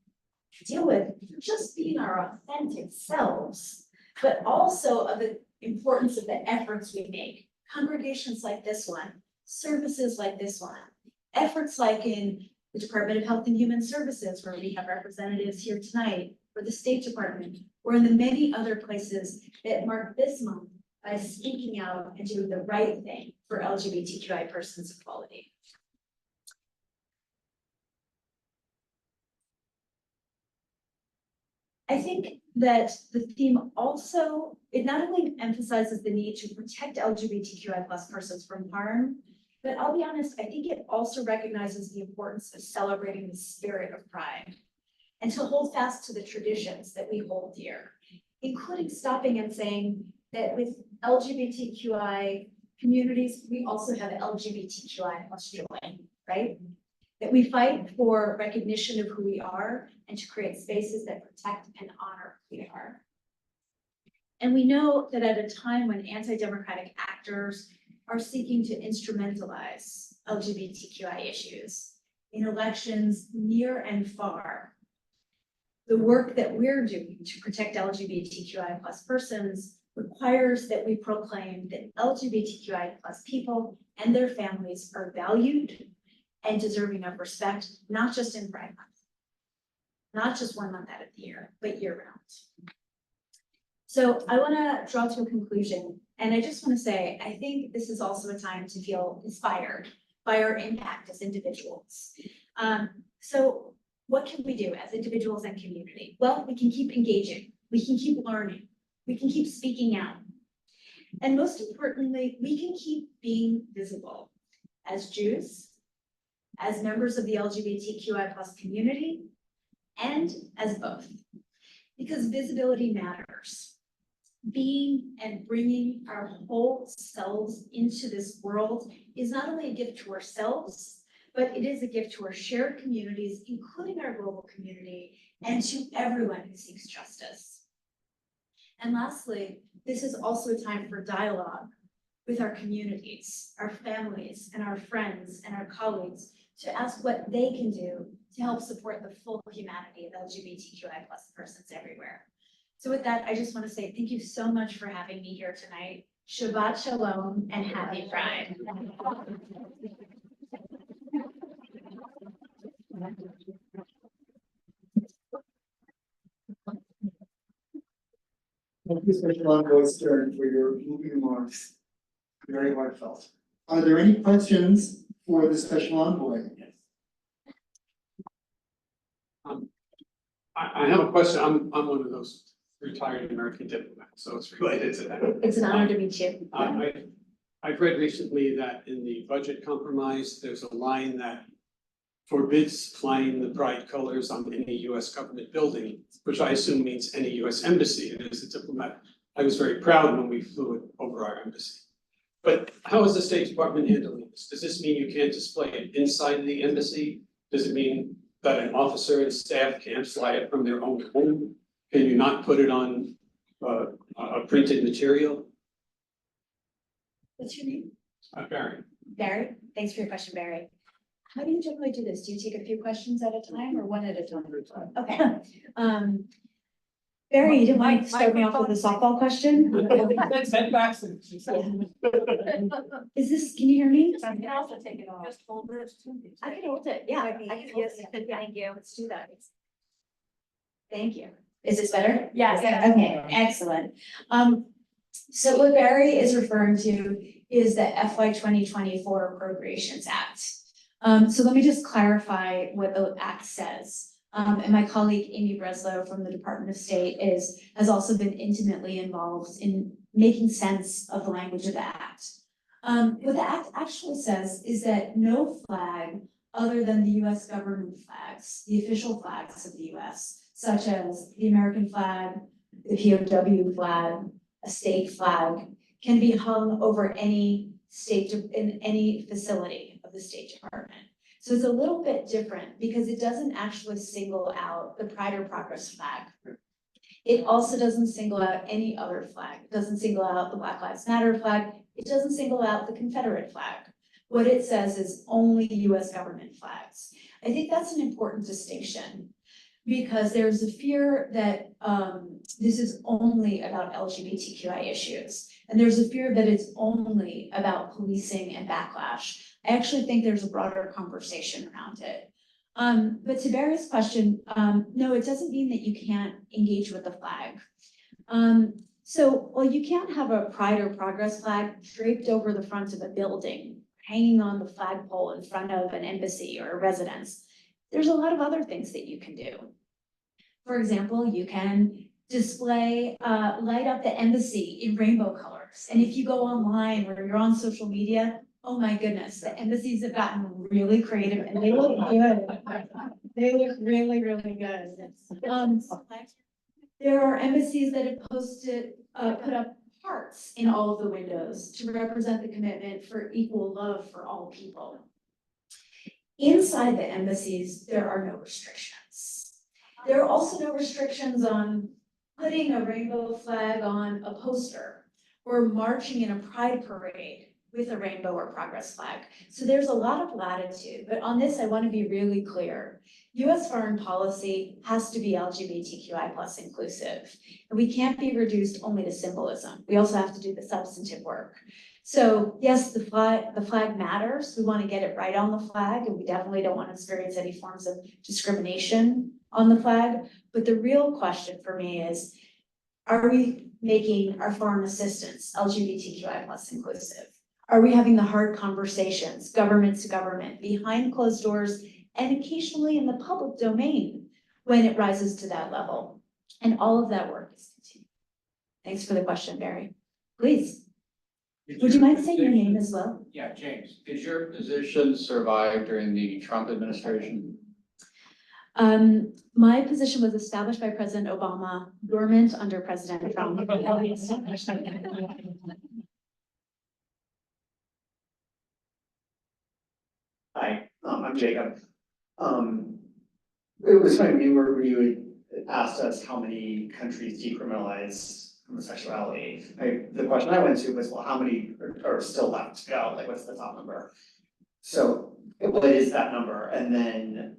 deal with just being our authentic selves, but also of the importance of the efforts we make. Congregations like this one, services like this one, efforts like in the Department of Health and Human Services, where we have representatives here tonight, or the State Department, or in the many other places that mark this month by speaking out and doing the right thing for LGBTQI persons' equality. I think that the theme also, it not only emphasizes the need to protect LGBTQI plus persons from harm, but I'll be honest, I think it also recognizes the importance of celebrating the spirit of pride and to hold fast to the traditions that we hold dear, including stopping and saying that with LGBTQI communities, we also have LGBTQI plus joy, right? That we fight for recognition of who we are and to create spaces that protect and honor who we are. And we know that at a time when anti-democratic actors are seeking to instrumentalize LGBTQI issues in elections near and far, the work that we're doing to protect LGBTQI plus persons requires that we proclaim that LGBTQI plus people and their families are valued and deserving of respect, not just in Pride Month, not just 1 month out of the year, but year round. So I want to draw to a conclusion, and I just want to say, I think this is also a time to feel inspired by our impact as individuals. So what can we do as individuals and community? Well, we can keep engaging, we can keep learning, we can keep speaking out. And most importantly, we can keep being visible as Jews, as members of the LGBTQI plus community, and as both. Because visibility matters. Being and bringing our whole selves into this world is not only a gift to ourselves, but it is a gift to our shared communities, including our global community, and to everyone who seeks justice. And lastly, this is also a time for dialogue with our communities, our families, and our friends and our colleagues to ask what they can do to help support the full humanity of LGBTQI plus persons everywhere. So with that, I just want to say thank you so much for having me here tonight. Shabbat Shalom and happy Pride. Thank you, Special Envoy Stern, for your moving remarks. Very heartfelt. Are there any questions for the Special Envoy? I have a question. I'm one of those retired American diplomats, so it's related to that. It's an honor to meet you. I've read recently that in the budget compromise, there's a line that forbids flying the pride colors on any US government building, which I assume means any US embassy. And as a diplomat, I was very proud when we flew it over our embassy. But how is the State Department handling this? Does this mean you can't display it inside the embassy? Does it mean that an officer and staff can't fly it from their own home? Can you not put it on a printed material? What's your name? Barry. Barry, thanks for your question, Barry. How do you generally do this? Do you take a few questions at a time or one at a time? Okay. Barry, you didn't want to start me off with a softball question? Setbacks and. Is this, can you hear me? I can also take it off. Just hold it. I can hold it, yeah. I can hold Yes, it. Yeah, thank you. let's do that. Thank you. Is this better? Yes. Okay, excellent. So what Barry is referring to is the FY 2024 Appropriations Act. So let me just clarify what the act says. And my colleague Amy Breslow from the Department of State has also been intimately involved in making sense of the language of the act. What the act actually says is that no flag other than the US government flags, the official flags of the US, such as the American flag, the POW flag, a state flag, can be hung over any in any facility of the State Department. So it's a little bit different because it doesn't actually single out the Pride or Progress flag. It also doesn't single out any other flag. It doesn't single out the Black Lives Matter flag. It doesn't single out the Confederate flag. What it says is only US government flags. I think that's an important distinction. because there's a fear that this is only about LGBTQI issues. And there's a fear that it's only about policing and backlash. I actually think there's a broader conversation around it. But to Barry's question, no, it doesn't mean that you can't engage with the flag. So while you can't have a pride or progress flag draped over the front of a building, hanging on the flagpole in front of an embassy or a residence, there's a lot of other things that you can do. For example, you can display, light up the embassy in rainbow colors. And if you go online or you're on social media, oh my goodness, the embassies have gotten really creative and they look good. They look really, really good. There are embassies that have put up hearts in all of the windows to represent the commitment for equal love for all people. Inside the embassies, there are no restrictions. There are also no restrictions on putting a rainbow flag on a poster or marching in a pride parade with a rainbow or progress flag. So there's a lot of latitude, but on this, I want to be really clear. US foreign policy has to be LGBTQI plus inclusive. And we can't be reduced only to symbolism. We also have to do the substantive work. So yes, the flag matters. We want to get it right on the flag, and we definitely don't want to experience any forms of discrimination on the flag. But the real question for me is, are we making our foreign assistance LGBTQI plus inclusive? Are we having the hard conversations, government to government, behind closed doors, and occasionally in the public domain when it rises to that level? And all of that work is continuing. Thanks for the question, Barry. Please. Would you mind saying your name as well? Yeah, James, did your position survive during the Trump administration? My position was established by President Obama, dormant under President Trump. Hi, I'm Jacob. It was funny when you had asked us how many countries decriminalize homosexuality. The question I went to was, well, how many are still left to go? Like, what's the top number? So what is that number? And then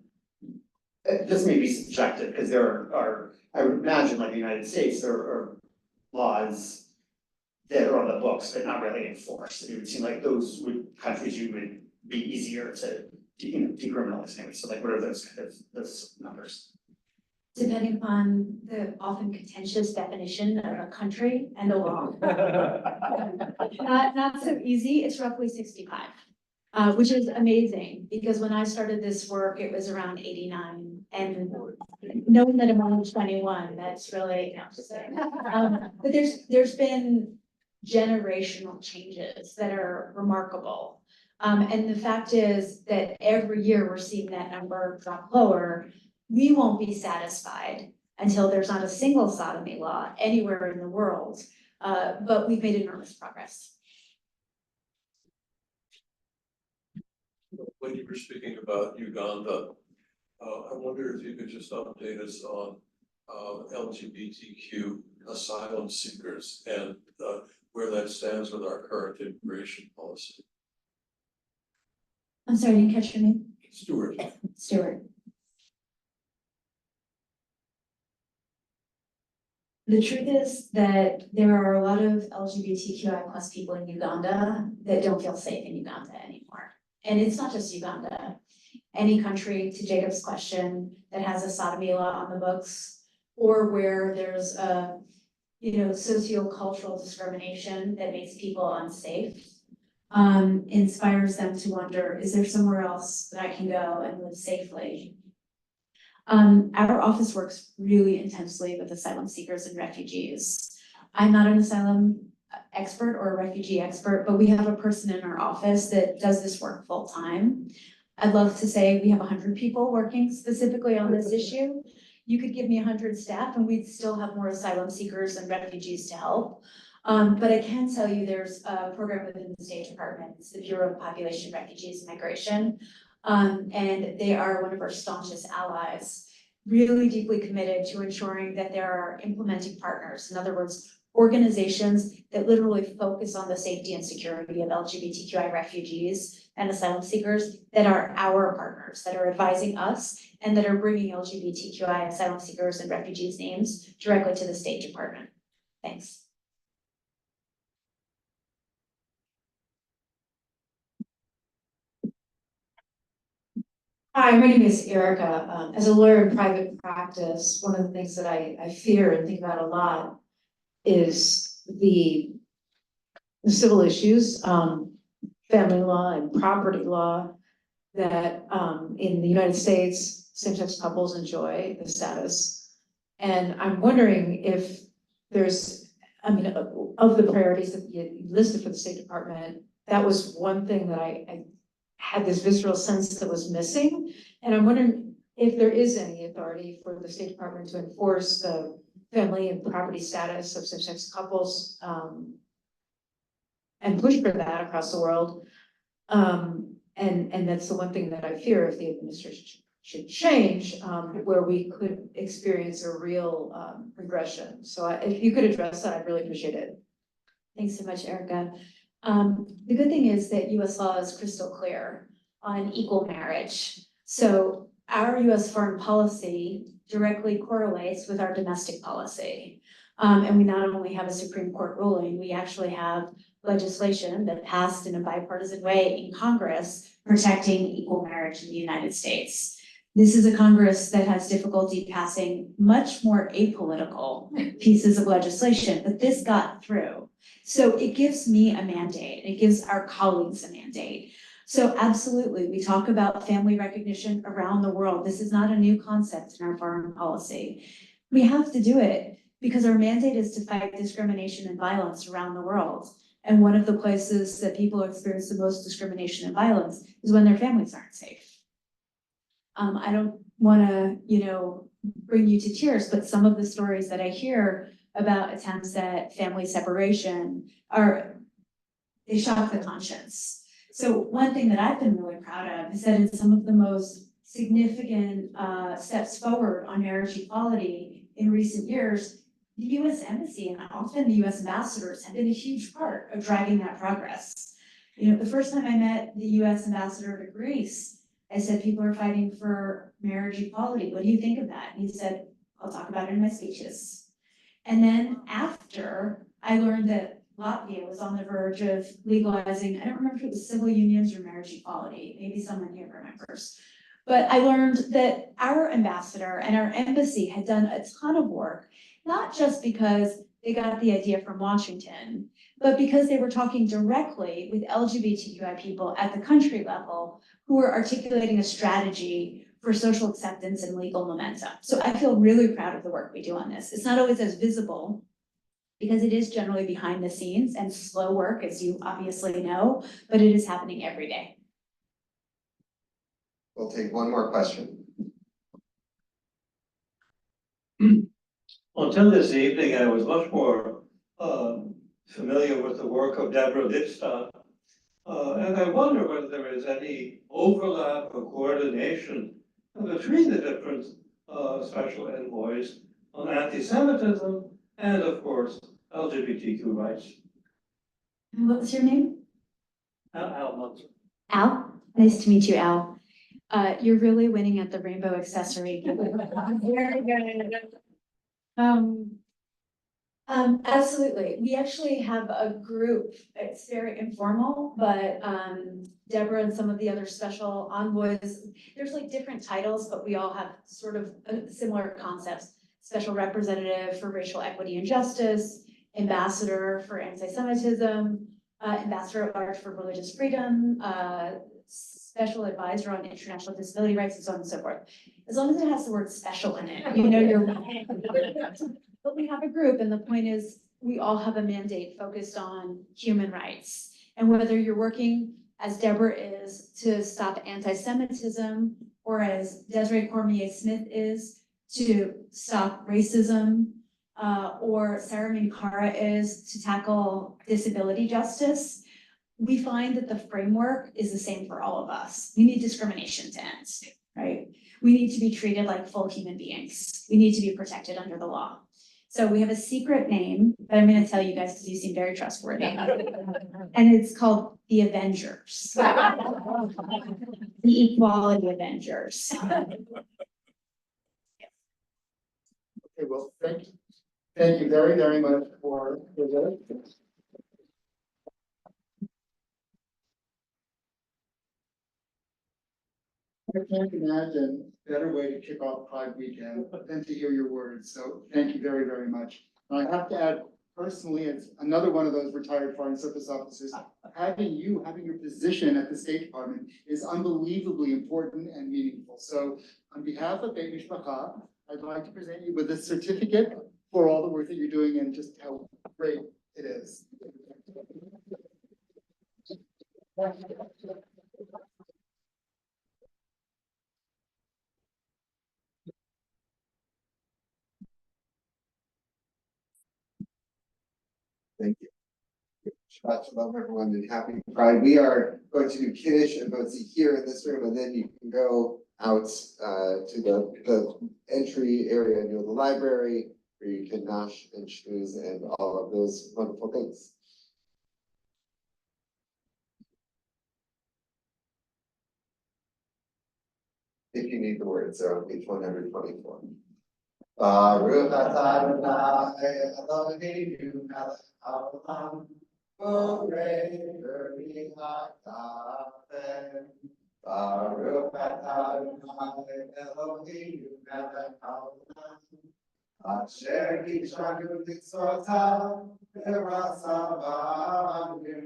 this may be subjective because there are, I would imagine, like the United States, there are laws that are on the books but not really enforced. It would seem like those countries you would be easier to decriminalize anyway. So like, what are those those numbers? Depending upon the often contentious definition of a country and a law. Not so easy, it's roughly 65, which is amazing, because when I started this work, it was around 89, and knowing that I'm only 21, that's really, but there's been generational changes that are remarkable. And the fact is that every year we're seeing that number drop lower. We won't be satisfied until there's not a single sodomy law anywhere in the world, but we've made enormous progress. When you were speaking about Uganda, I wonder if you could just update us on LGBTQ asylum seekers and where that stands with our current immigration policy. I'm sorry, I didn't catch your name. Stuart. Stuart. The truth is that there are a lot of LGBTQI plus people in Uganda that don't feel safe in Uganda anymore. And it's not just Uganda. Any country, to Jacob's question, that has a sodomy law on the books, or where there's a, sociocultural discrimination that makes people unsafe, inspires them to wonder, is there somewhere else that I can go and live safely? Our office works really intensely with asylum seekers and refugees. I'm not an asylum expert or a refugee expert, but we have a person in our office that does this work full time. I'd love to say we have 100 people working specifically on this issue. You could give me 100 staff and we'd still have more asylum seekers and refugees to help. But I can tell you there's a program within the State Department, it's the Bureau of Population, Refugees, and Migration. And they are one of our staunchest allies, really deeply committed to ensuring that there are implementing partners. In other words, organizations that literally focus on the safety and security of LGBTQI refugees and asylum seekers that are our partners, that are advising us and that are bringing LGBTQI asylum seekers and refugees' names directly to the State Department. Thanks. Hi, my name is Erica. As a lawyer in private practice, one of the things that I fear and think about a lot is the civil issues, family law and property law that in the United States, same-sex couples enjoy the status. And I'm wondering if there's, I mean, of the priorities that you listed for the State Department, that was one thing that I had this visceral sense that was missing. And I'm wondering if there is any authority for the State Department to enforce the family and property status of same-sex couples, and push for that across the world. And that's the one thing that I fear if the administration should change, where we could experience a real regression. So if you could address that, I'd really appreciate it. Thanks so much, Erica. The good thing is that US law is crystal clear on equal marriage. So our US foreign policy directly correlates with our domestic policy. And we not only have a Supreme Court ruling, we actually have legislation that passed in a bipartisan way in Congress protecting equal marriage in the United States. This is a Congress that has difficulty passing much more apolitical pieces of legislation, but this got through. So it gives me a mandate, it gives our colleagues a mandate. So absolutely, we talk about family recognition around the world. This is not a new concept in our foreign policy. We have to do it because our mandate is to fight discrimination and violence around the world. And one of the places that people experience the most discrimination and violence is when their families aren't safe. I don't wanna, bring you to tears, but some of the stories that I hear about attempts at family separation they shock the conscience. So one thing that I've been really proud of is that in some of the most significant steps forward on marriage equality in recent years, the US Embassy and often the US ambassadors have been a huge part of driving that progress. The first time I met the US ambassador to Greece, I said, people are fighting for marriage equality. What do you think of that? And he said, I'll talk about it in my speeches. And then after I learned that Latvia was on the verge of legalizing, I don't remember if it was civil unions or marriage equality, maybe someone here remembers. But I learned that our ambassador and our embassy had done a ton of work, not just because they got the idea from Washington, but because they were talking directly with LGBTQI people at the country level who were articulating a strategy for social acceptance and legal momentum. So I feel really proud of the work we do on this. It's not always as visible because it is generally behind the scenes and slow work, as you obviously know, but it is happening every day. We'll take one more question. Until this evening, I was much more familiar with the work of Deborah Lipstadt. And I wonder whether there is any overlap or coordination between the different special envoys on anti-Semitism and, of course, LGBTQ rights. And what was your name? Al Munzer. Al? Nice to meet you, Al. You're really winning at the rainbow accessory. Very good. Absolutely. We actually have a group. It's very informal, but Deborah and some of the other special envoys, there's like different titles, but we all have sort of similar concepts. Special representative for racial equity and justice, ambassador for anti-Semitism, ambassador at large for religious freedom, special advisor on international disability rights, and so on and so forth. As long as it has the word special in it, you're But we have a group, and the point is we all have a mandate focused on human rights. And whether you're working, as Deborah is, to stop anti-Semitism, or as Desiree Cormier-Smith is, to stop racism, or Sarah Minkara is to tackle disability justice, we find that the framework is the same for all of us. We need discrimination to end, right? We need to be treated like full human beings. We need to be protected under the law. So we have a secret name, but I'm gonna tell you guys because you seem very trustworthy. And it's called the Avengers. The Equality Avengers. Okay, well, thank you very, very much for this. I can't imagine a better way to kick off Pride Weekend than to hear your words, so thank you very, very much. And I have to add, personally, as another one of those retired Foreign Service officers, having your position at the State Department is unbelievably important and meaningful. So on behalf of Beit Mishpachah, I'd like to present you with a certificate for all the work that you're doing and just how great it is. Thank you. Shabbat shalom, everyone, and happy Pride. We are going to do Kiddush and Motzi here in this room, and then you can go out to the entry area near the library, where you can nosh and shmooze and all of those wonderful things. If you need the words, they're on page 124. Baruch atah Adonai Eloheinu melech haolam, borei v'ri ha'tafel. Baruch atah Adonai Eloheinu melech haolam, asher kishanu mitzvotav v'rasa b'anu,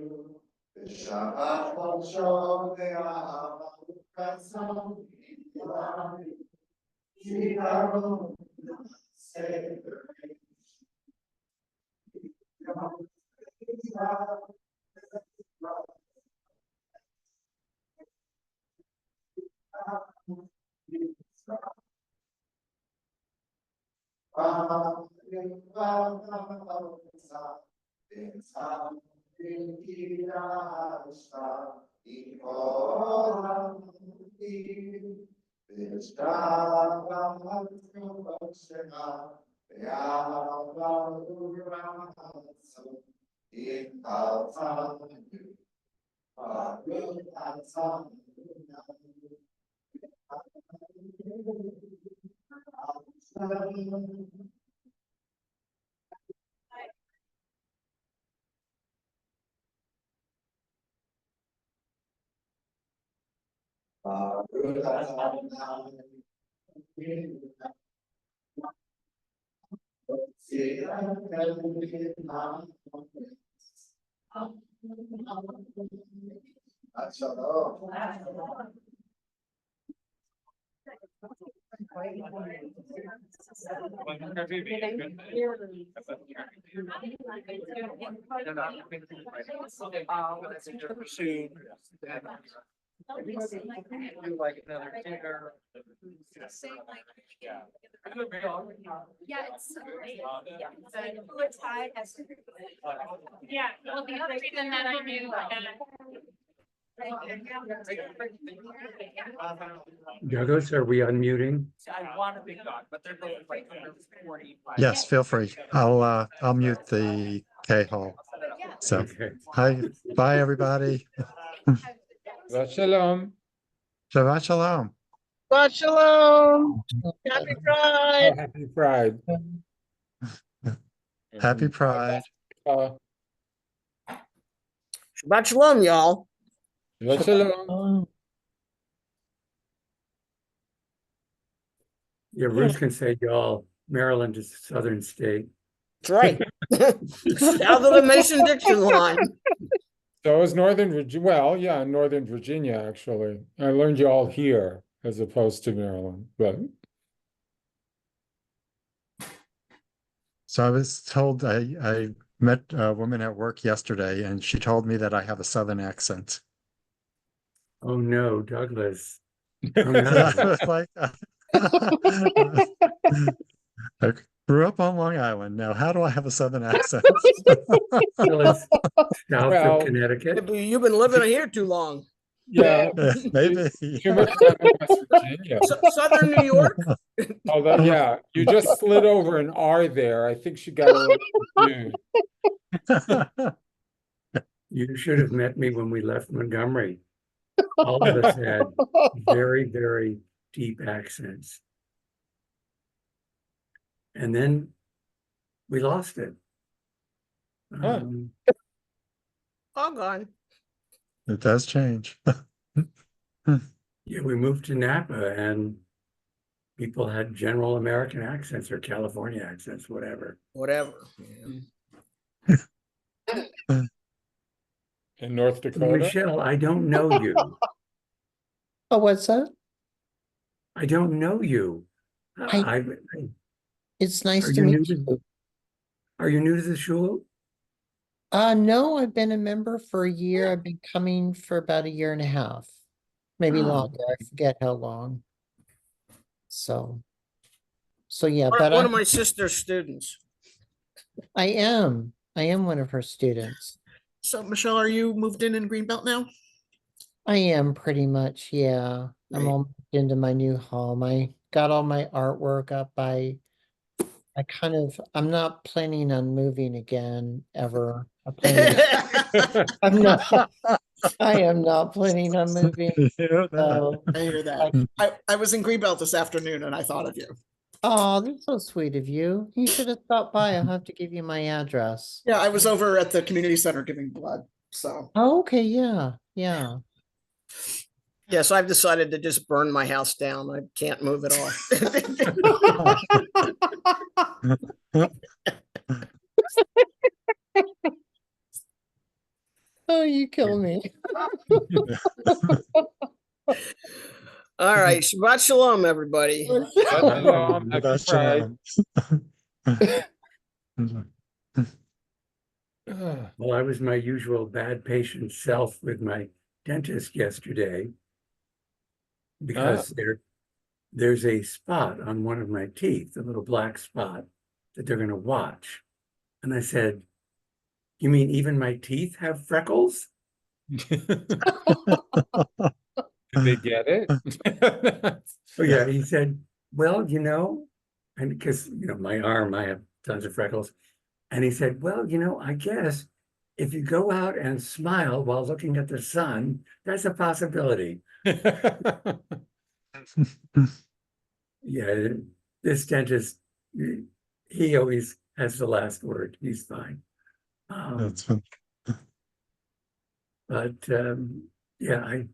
v'shabat kodsho v'ahav v'ratzon v'yilai. Yeah, it's. Yeah, well, the other reason that I knew Douglas, are we unmuting? I want a big dog, but they're both like under 45. Yes, feel free. I'll mute the K-hole. So, Okay. hi, bye, everybody. Shalom. Shabbat shalom. Shabbat shalom. Happy Pride. Happy Pride. Happy Pride. Shabbat shalom, y'all. Shabbat shalom. Yeah, Ruth can say y'all. Maryland is a southern state. That's right. South of the Mason-Dixon line. So is Northern Virginia. Well, yeah, Northern Virginia, actually. I learned y'all here as opposed to Maryland, but. So I was told I met a woman at work yesterday, and she told me that I have a southern accent. Oh no, Douglas. Oh, And I no. was like, I grew up on Long Island. Now, how do I have a southern accent? South Well, of Connecticut. You've been living here too long. Yeah, Maybe. she moved down to West Virginia. Southern New York? Although, yeah, you just slid over an R there. I think she got a little confused. You should have met me when we left Montgomery. All of us had very, very deep accents. And then we lost it. Huh. All gone. It does change. Yeah, we moved to Napa and people had general American accents or California accents, whatever. Whatever. In North Dakota? Michelle, I don't know you. Oh, what's that? I don't know you. It's nice Are to you meet new to- you. Are you new to the shul? No, I've been a member for a year. I've been coming for about a year and a half, maybe Oh. longer. I forget how long. So yeah, One, but one of my sister's students. I am one of her students. So Michelle, are you moved in Greenbelt now? I am pretty much, yeah. I'm Right. almost into my new home. I got all my artwork up. I'm not planning on moving again ever. I am not planning on moving. So, I hear that. I was in Greenbelt this afternoon and I thought of you. oh, that's so sweet of you. You should have stopped by. I'll have to give you my address. Yeah, I was over at the community center giving blood. So Oh, okay, yeah, yeah. yes, I've decided to just burn my house down. I can't move it all. Oh, you kill me. All right, Shabbat Shalom, everybody. Shalom, happy That's Pride. Well, I was my usual bad patient self with my dentist yesterday because there's a spot on one of my teeth, a little black spot that they're going to watch. And I said, you mean even my teeth have freckles? Did they get it? Oh yeah, he said, well, and because, my arm, I have tons of freckles. And he said, well, I guess if you go out and smile while looking at the sun, that's a possibility. Yeah, this dentist, he always has the last word. He's fine. That's fun. But yeah, I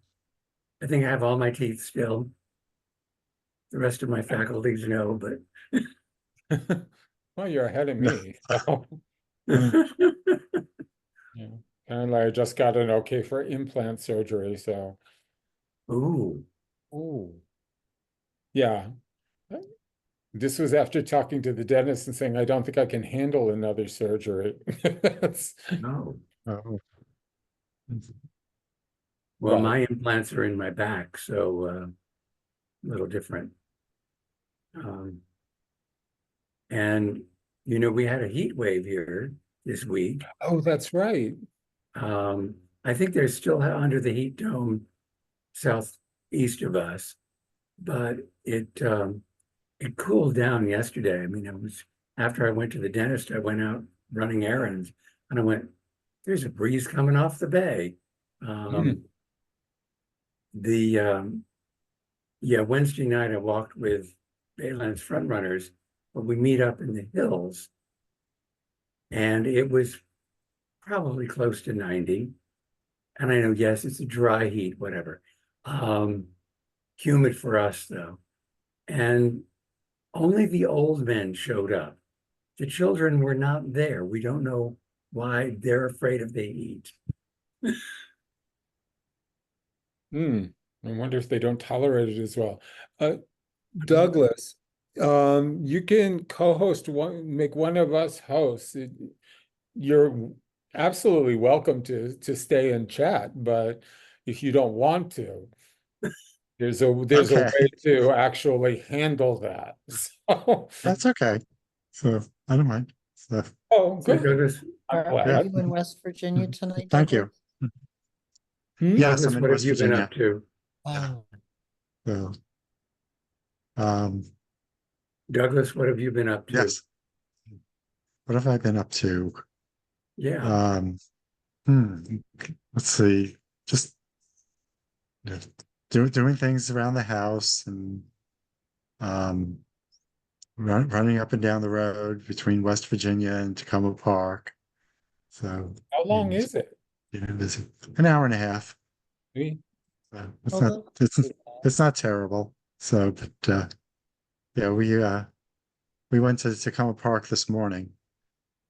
think I have all my teeth still. The rest of my faculties no, but Well, you're ahead of me. So. Yeah. Apparently, I just got an okay for implant surgery. So, ooh, yeah. This was after talking to the dentist and saying, I don't think I can handle another surgery. no. Oh. Well, my implants are in my back, so a little different. And, we had a heat wave here this week. Oh, that's right. I think they're still under the heat dome southeast of us, but it cooled down yesterday. I mean, it was after I went to the dentist, I went out running errands and I went, there's a breeze coming off the bay. Wednesday night I walked with Bayland's front runners, but we meet up in the hills and it was probably close to 90. And I know, yes, it's a dry heat, whatever. Humid for us though. And only the old men showed up. The children were not there. We don't know why. They're afraid of the heat. I wonder if they don't tolerate it as well. Douglas, you can co-host make one of us hosts. You're absolutely welcome to stay and chat, but if you don't want to, there's a way to actually handle that. So. That's okay. So I don't mind. So. Oh, good. Are you in West Virginia tonight? Thank you. Yes, Douglas, I'm in what have West you been Virginia. up to? Oh, So, um, Douglas, what have you been up to? yes. What have I been up to? Yeah. Um, hmm, let's see. Just you know, doing things around the house and um, running up and down the road between West Virginia and Tacoma Park. So, How long and, is it? it's an hour and a half. We- So well, it's not terrible. So, but yeah, we went to Tacoma Park this morning,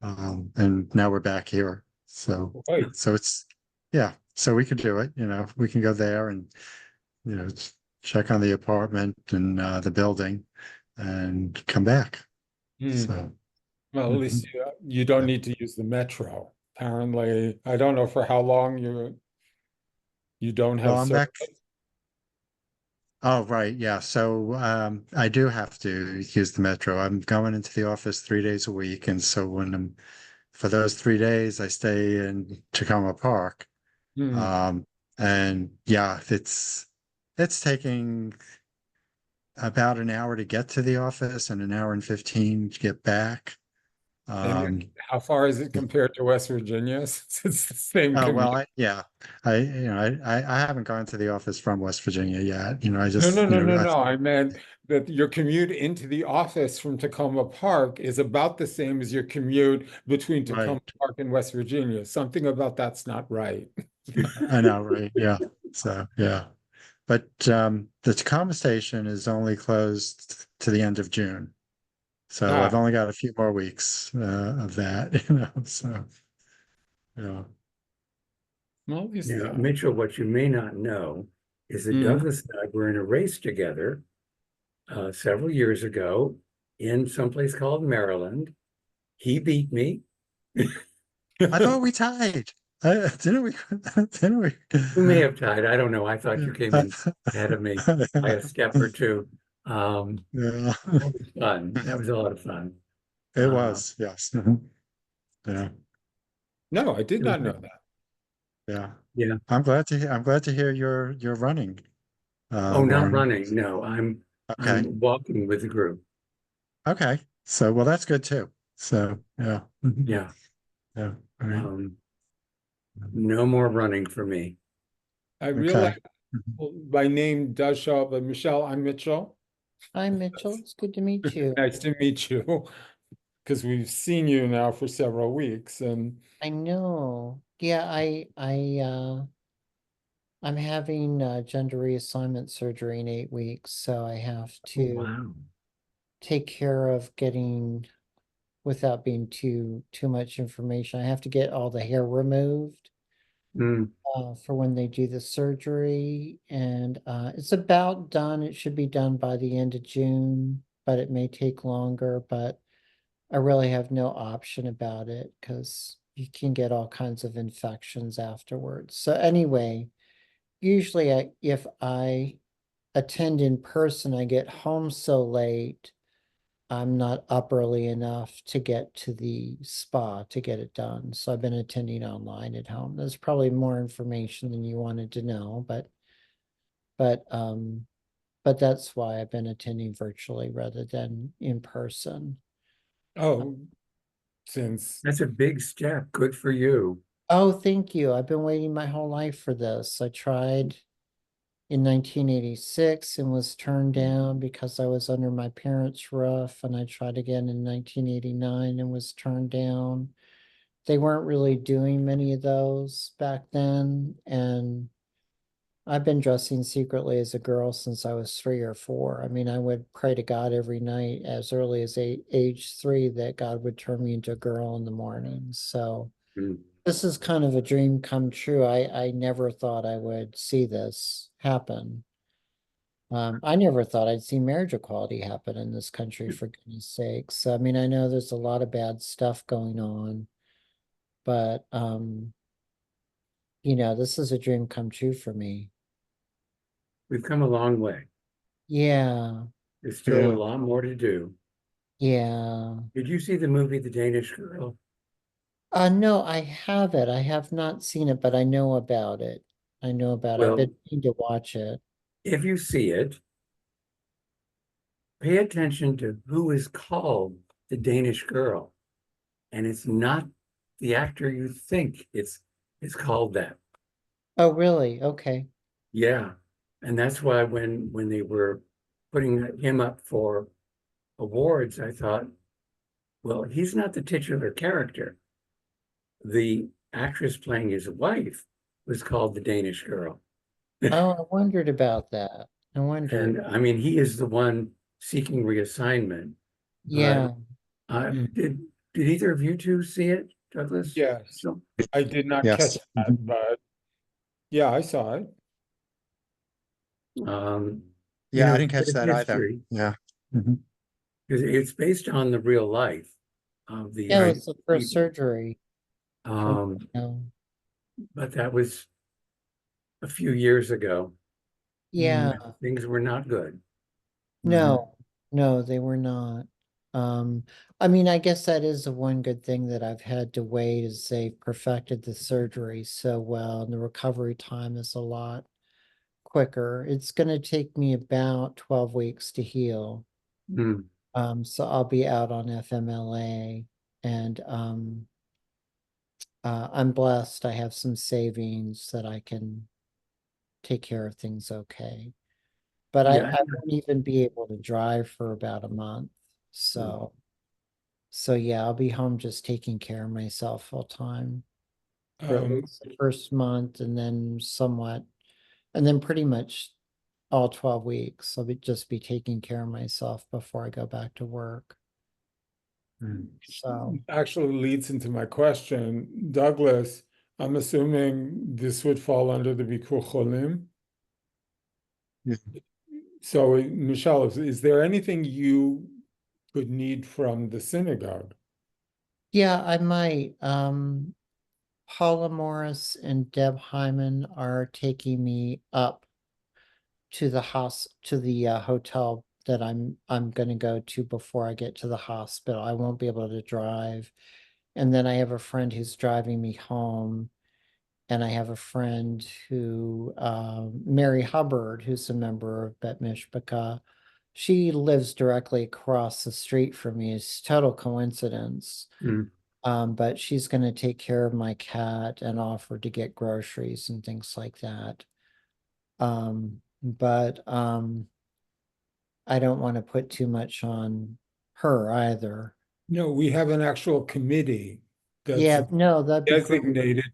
and now we're back here. So Right. so it's yeah. So we could do it. We can go there and check on the apartment and the building, and come back. Hmm. So Well, at least you don't need to use the metro. Apparently, I don't know for how long you don't well, have I'm service. back. Oh, right. Yeah. So I do have to use the metro. I'm going into the office 3 days a week. And so for those 3 days, I stay in Tacoma Park. Hmm. And yeah, it's taking about an hour to get to the office and an hour and 15 to get back. And how far is it compared to West Virginia? Since it's the same Oh, commute. well, I haven't gone to the office from West Virginia yet. I No, just, no, no, no, no. I meant that your commute into the office from Tacoma Park is about the same as your commute between Tacoma right. Park and West Virginia. Something about that's not right. I know, right? Yeah. So, yeah. But the Tacoma station is only closed to the end of June. So I've Ah, only got a few more weeks of that, so, yeah. well, at least, Now, Mitchell, what you may not know is that Mhm. Douglas and I were in a race together several years ago in someplace called Maryland. He beat me. I thought we tied. Didn't we? Didn't we? We may have tied. I don't know. I thought you came in ahead of me by a step or two. Yeah, That was fun. That was a lot of fun. it was, yes. Mhm. Yeah, No, I did It was, not know that. yeah. yeah. I'm glad to hear you're running. Oh, not Warren. running. No, Okay. I'm walking with the group. Okay. So, well, that's good too. So, yeah. Mhm. Yeah. Yeah. All right. No more running for me. I Okay. realize my name does show up, but Michelle, I'm Mitchell. hi, Mitchell. It's good to meet you. Nice to meet you, because we've seen you now for several weeks, and I know. Yeah, I'm having gender reassignment surgery in 8 weeks, so I have Oh, to wow. take care of getting, without being too much information, I have to get all the hair removed Mm. for when they do the surgery, and it's about done. It should be done by the end of June, but it may take longer, but I really have no option about it because you can get all kinds of infections afterwards. So anyway, usually if I attend in person, I get home so late, I'm not up early enough to get to the spa to get it done. So I've been attending online at home. There's probably more information than you wanted to know, but but that's why I've been attending virtually rather than in person. oh, since That's a big step. Good for you. Oh, thank you. I've been waiting my whole life for this. I tried in 1986 and was turned down because I was under my parents' roof, and I tried again in 1989 and was turned down. They weren't really doing many of those back then, and I've been dressing secretly as a girl since I was 3 or 4. I mean, I would pray to God every night as early as age 3 that God would turn me into a girl in the morning. So Mm. this is kind of a dream come true. I never thought I would see this happen. I never thought I'd see marriage equality happen in this country, for goodness sakes. I mean, I know there's a lot of bad stuff going on, but this is a dream come true for me. We've come a long way. Yeah, There's still a Yeah. lot more to do. yeah. Did you see the movie The Danish Girl? No, I have it. I have not seen it, but I know about it. I know about it. I've Well, been meaning to watch it. if you see it, pay attention to who is called the Danish girl. And it's not the actor you think it's called that. Oh, really? Okay. Yeah. And that's why when they were putting him up for awards, I thought, well, he's not the titular character. The actress playing his wife was called the Danish girl. Oh, I wondered about that. I wondered. And I mean, he is the one seeking reassignment. Yeah. But did either of you two see it, Douglas? Yes, So, I did not catch Yes. that, but yeah, I saw it. you Yeah, know, I didn't catch bit of that either. history, Yeah. Mhm. because it's based on the real life of the Yeah, Irish it's for people. surgery. No. But that was a few years ago. Yeah. Things were not good. No, no, they were not. I mean, I guess that is the one good thing that I've had to wait is they've perfected the surgery so well, and the recovery time is a lot quicker. It's gonna take me about 12 weeks to heal. Mm. So I'll be out on FMLA, and I'm blessed. I have some savings that I can take care of things okay. But Yeah. I won't even be able to drive for about a month. So yeah, I'll be home just taking care of myself full time for at least the first month, and then somewhat, and then pretty much all 12 weeks. I'll just be taking care of myself before I go back to work. So Actually leads into my question. Douglas, I'm assuming this would fall under the Bikur Cholim. Yeah. So, Michelle, is there anything you could need from the synagogue? yeah, I might. Paula Morris and Deb Hyman are taking me up to the hotel that I'm gonna go to before I get to the hospital. I won't be able to drive. And then I have a friend who's driving me home. And I have a friend who, Mary Hubbard, who's a member of Bet Mishpachah. She lives directly across the street from me. It's total coincidence. But she's going to take care of my cat and offer to get groceries and things like that. But I don't want to put too much on her either. No, we have an actual committee Yeah, that's no, that'd be great. designated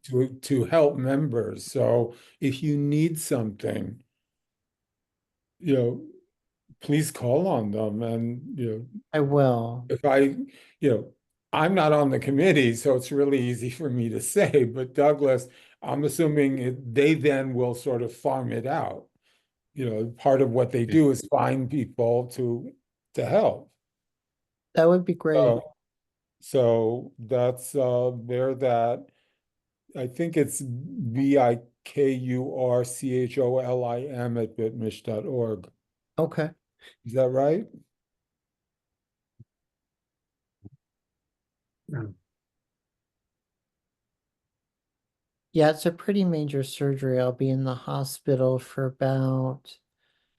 to help members. So if you need something, please call on them. And I will. if I'm not on the committee, so it's really easy for me to say, but Douglas, I'm assuming they then will sort of farm it out. Part of what they do is find people to help. That would be great. So that's there that I think it's BIKURCHOLIM@bitmish.org. Okay. Is that right? Yeah, it's a pretty major surgery. I'll be in the hospital for about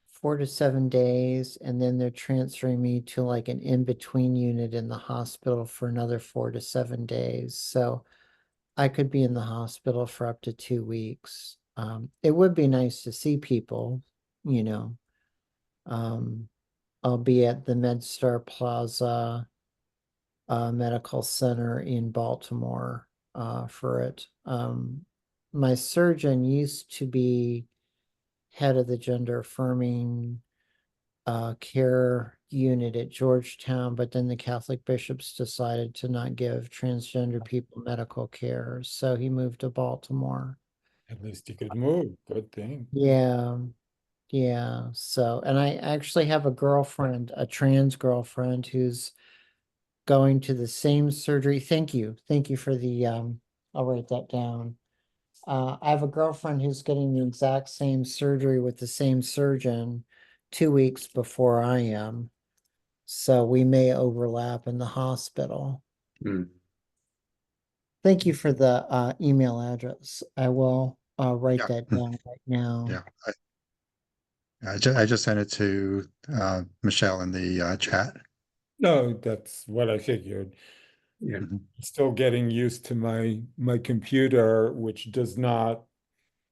4 to 7 days, and then they're transferring me to like an in-between unit in the hospital for another 4 to 7 days. So I could be in the hospital for up to 2 weeks. It would be nice to see people, you know. I'll be at the MedStar Plaza Medical Center in Baltimore for it. My surgeon used to be head of the gender affirming care unit at Georgetown, but then the Catholic bishops decided to not give transgender people medical care, so he moved to Baltimore. At least you could move. Good thing. Yeah, yeah. So, and I actually have a girlfriend, a trans girlfriend, who's going to the same surgery. Thank you. Thank you for the, I'll write that down. I have a girlfriend who's getting the exact same surgery with the same surgeon 2 weeks before I am. So we may overlap in the hospital. Thank you for the email address. I will write Yeah. that down right now. Yeah. I just sent it to Michelle in the chat. No, that's what I figured. Yeah. Still getting used to my computer, which does not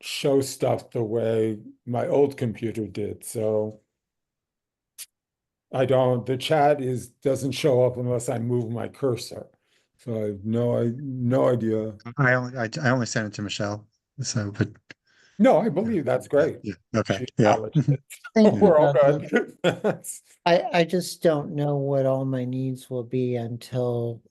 show stuff the way my old computer did. So the chat doesn't show up unless I move my cursor. So I have no idea. I only sent it to Michelle. So, but No, I believe that's great. yeah. Okay. She Yeah. acknowledged it. Thank you, We're all Douglas. good. I just don't know what all my needs will be until